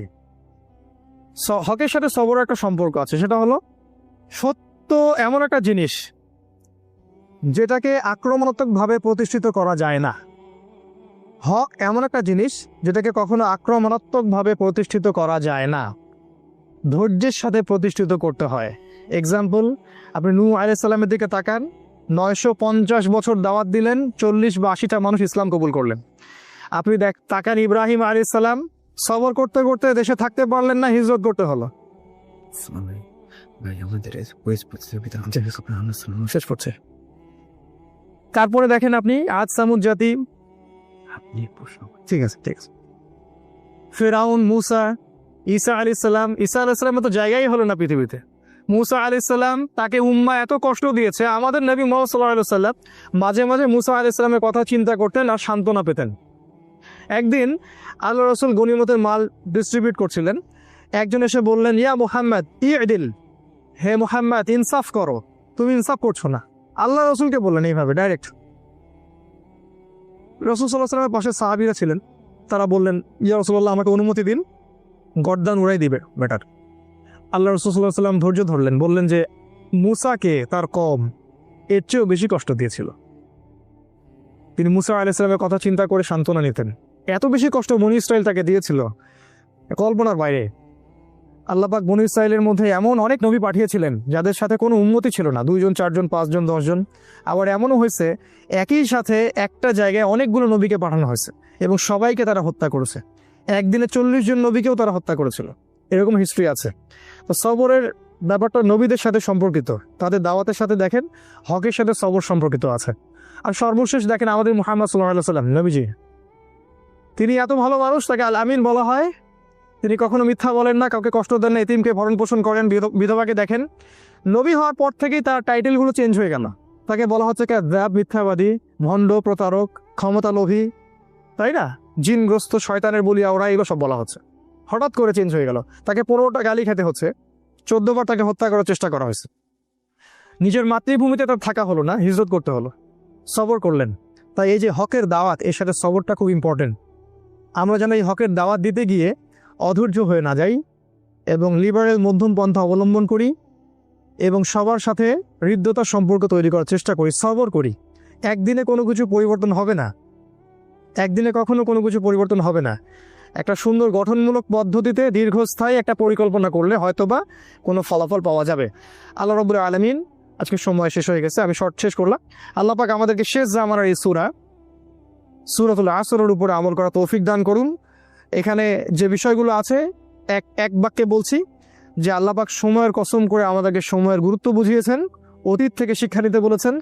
Speaker 1: হকের সাথে সবরের একটা সম্পর্ক আছে, সেটা হলো সত্য এমন একটা জিনিস যেটাকে আক্রমণাত্মকভাবে প্রতিষ্ঠিত করা যায় না। হক এমন একটা জিনিস যেটাকে কখনো আক্রমণাত্মকভাবে প্রতিষ্ঠিত করা যায় না, ধৈর্যের সাথে প্রতিষ্ঠিত করতে হয়। এক্সাম্পল, আপনি নূহ আলাইহিস সালামের দিকে তাকান, 950 বছর দাওয়াত দিলেন, 40 বা 80টা মানুষ ইসলাম কবুল করলেন। আপনি তাকান ইব্রাহিম আলাইহিস সালাম, সবর করতে করতে দেশে থাকতে পারলেন না, হিজরত করতে হলো। শেষ করছে। তারপরে দেখেন আপনি আদ সামুদ জাতি, ঠিক আছে, ফেরাউন, মুসা, ঈসা আলাইহিস সালাম। ঈসা আলাইহিস সালামের তো জায়গাই হলো না পৃথিবীতে। মুসা আলাইহিস সালাম, তাকে উম্মাহ এত কষ্ট দিয়েছে, আমাদের নবী মুহাম্মদ সাল্লাল্লাহু আলাইহি ওয়াসাল্লাম মাঝে মাঝে মুসা আলাইহিস সালামের কথা চিন্তা করতেন আর সান্ত্বনা পেতেন। একদিন আল্লাহ রাসূল গনিমতের মাল ডিস্ট্রিবিউট করছিলেন, একজন এসে বললেন, ইয়া মুহাম্মদ ইদিল, হে মুহাম্মদ ইনসাফ করো, তুমি ইনসাফ করছো না। আল্লাহ রাসূলকে বললেন এইভাবে ডাইরেক্ট। রাসূল সাল্লাল্লাহু আলাইহি ওয়াসাল্লামের পাশে সাহাবীরা ছিলেন, তারা বললেন, ইয়া রাসূলুল্লাহ, আমাকে অনুমতি দিন, গর্দান উড়াই দিবে বেটার। আল্লাহ রাসূল সাল্লাল্লাহু আলাইহি ওয়াসাল্লাম ধৈর্য ধরলেন, বললেন যে মুসাকে তার কওম এর চেয়েও বেশি কষ্ট দিয়েছিল। তিনি মুসা আলাইহিস সালামের কথা চিন্তা করে সান্ত্বনা নিতেন। এত বেশি কষ্ট বনী ইসরাইল তাকে দিয়েছিল, কল্পনার বাইরে। আল্লাহ পাক বনী ইসরাইলের মধ্যে এমন অনেক নবী পাঠিয়েছিলেন যাদের সাথে কোনো উম্মতি ছিল না, 2 জন 4 জন 5 জন 10 জন। আবার এমনও হয়েছে একই সাথে একটা জায়গায় অনেকগুলো নবীকে পাঠানো হয়েছে এবং সবাইকে তারা হত্যা করেছে। একদিনে 40 জন নবীকেও তারা হত্যা করেছিল, এরকম হিস্ট্রি আছে। তো সবরের ব্যাপারটা নবীদের সাথে সম্পর্কিত, তাদের দাওয়াতের সাথে দেখেন হকের সাথে সবর সম্পর্কিত আছে। আর সর্বশেষ দেখেন আমাদের মুহাম্মদ সাল্লাল্লাহু আলাইহি ওয়াসাল্লাম নবীজি, তিনি এত ভালো মানুষ, তাকে আল আমিন বলা হয়। তিনি কখনো মিথ্যা বলেন না, কাউকে কষ্ট দেন না, এতিমকে ভরণ পোষণ করেন, বিধবাকে দেখেন। নবী হওয়ার পর থেকেই তার টাইটেলগুলো চেঞ্জ হয়ে গেল, তাকে বলা হচ্ছে কাযযাব, মিথ্যাবাদী, ভণ্ড, প্রতারক, ক্ষমতা লোভী, তাই না, জিনগ্রস্ত, শয়তানের বলিয়া ওরা, এগুলো সব বলা হচ্ছে। হঠাৎ করে চেঞ্জ হয়ে গেল, তাকে 15টা গালি খেতে হচ্ছে, 14 বার তাকে হত্যা করার চেষ্টা করা হয়েছে। নিজের মাতৃভূমিতে তার থাকা হলো না, হিজরত করতে হলো, সবর করলেন। তাই এই যে হকের দাওয়াত, এর সাথে সবরটা খুব ইম্পর্টেন্ট। আমরা যেন এই হকের দাওয়াত দিতে গিয়ে অধৈর্য হয়ে না যাই এবং লিবারেল মধ্যম পন্থা অবলম্বন করি এবং সবার সাথে হৃদ্যতার সম্পর্ক তৈরি করার চেষ্টা করি, সবর করি। একদিনে কোনো কিছু পরিবর্তন হবে না, একদিনে কখনো কোনো কিছু পরিবর্তন হবে না। একটা সুন্দর গঠনমূলক পদ্ধতিতে দীর্ঘস্থায়ী একটা পরিকল্পনা করলে হয়তোবা কোনো ফলাফল পাওয়া যাবে। আল্লাহ রাব্বুল আলামিন, আজকে সময় শেষ হয়ে গেছে, আমি শর্ট শেষ করলাম। আল্লাহ পাক আমাদেরকে শেষ জামানার এই সূরাতুল আসরের উপরে আমল করা তৌফিক দান করুন। এখানে যে বিষয়গুলো আছে এক বাক্যে বলছি যে আল্লাহ পাক সময়ের কসম করে আমাদেরকে সময়ের গুরুত্ব বুঝিয়েছেন, অতীত থেকে শিক্ষা নিতে বলেছেন,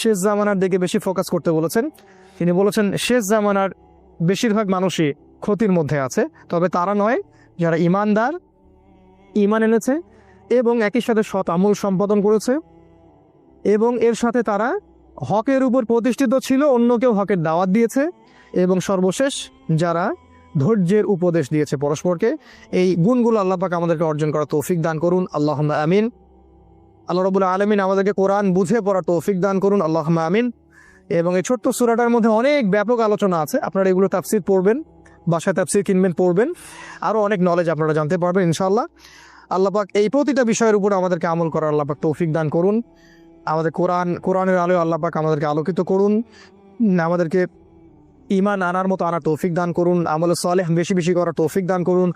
Speaker 1: শেষ জামানার দিকে বেশি ফোকাস করতে বলেছেন। তিনি বলেছেন শেষ জামানার বেশিরভাগ মানুষই ক্ষতির মধ্যে আছে, তবে তারা নয় যারা ইমানদার, ইমান এনেছে এবং একই সাথে সৎ আমল সম্পাদন করেছে এবং এর সাথে তারা হকের উপর প্রতিষ্ঠিত ছিল, অন্যকেও হকের দাওয়াত দিয়েছে এবং সর্বশেষ যারা ধৈর্যের উপদেশ দিয়েছে পরস্পরকে। এই গুণগুলো আল্লাহ পাক আমাদেরকে অর্জন করার তৌফিক দান করুন, আল্লাহুম্মা আমিন। আল্লাহ রাব্বুল আলামিন আমাদেরকে কোরআন বুঝে পড়ার তৌফিক দান করুন, আল্লাহুম্মা আমিন। এবং এই ছোট্ট সূরাটার মধ্যে অনেক ব্যাপক আলোচনা আছে, আপনারা এগুলো তাফসীর পড়বেন, বাসায় তাফসীর কিনবেন, পড়বেন, আরও অনেক নলেজ আপনারা জানতে পারবেন ইনশাআল্লাহ। আল্লাহ পাক এই প্রতিটা বিষয়ের উপর আমাদেরকে আমল করার আল্লাহ পাক তৌফিক দান করুন। আমাদের কোরআনের আলোয় আল্লাহ পাক আমাদেরকে আলোকিত করুন, আমাদেরকে ঈমান আনার মতো আনার তৌফিক দান করুন, আমলে সালেহ বেশি বেশি করার তৌফিক দান করুন,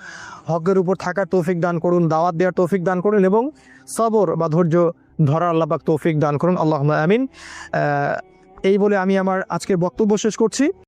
Speaker 1: হকের উপর থাকার তৌফিক দান করুন, দাওয়াত দেওয়ার তৌফিক দান করুন এবং সবর বা ধৈর্য ধরার আল্লাহ পাক তৌফিক দান করুন, আল্লাহুম্মা আমিন। এই বলে আমি আমার আজকের বক্তব্য শেষ করছি।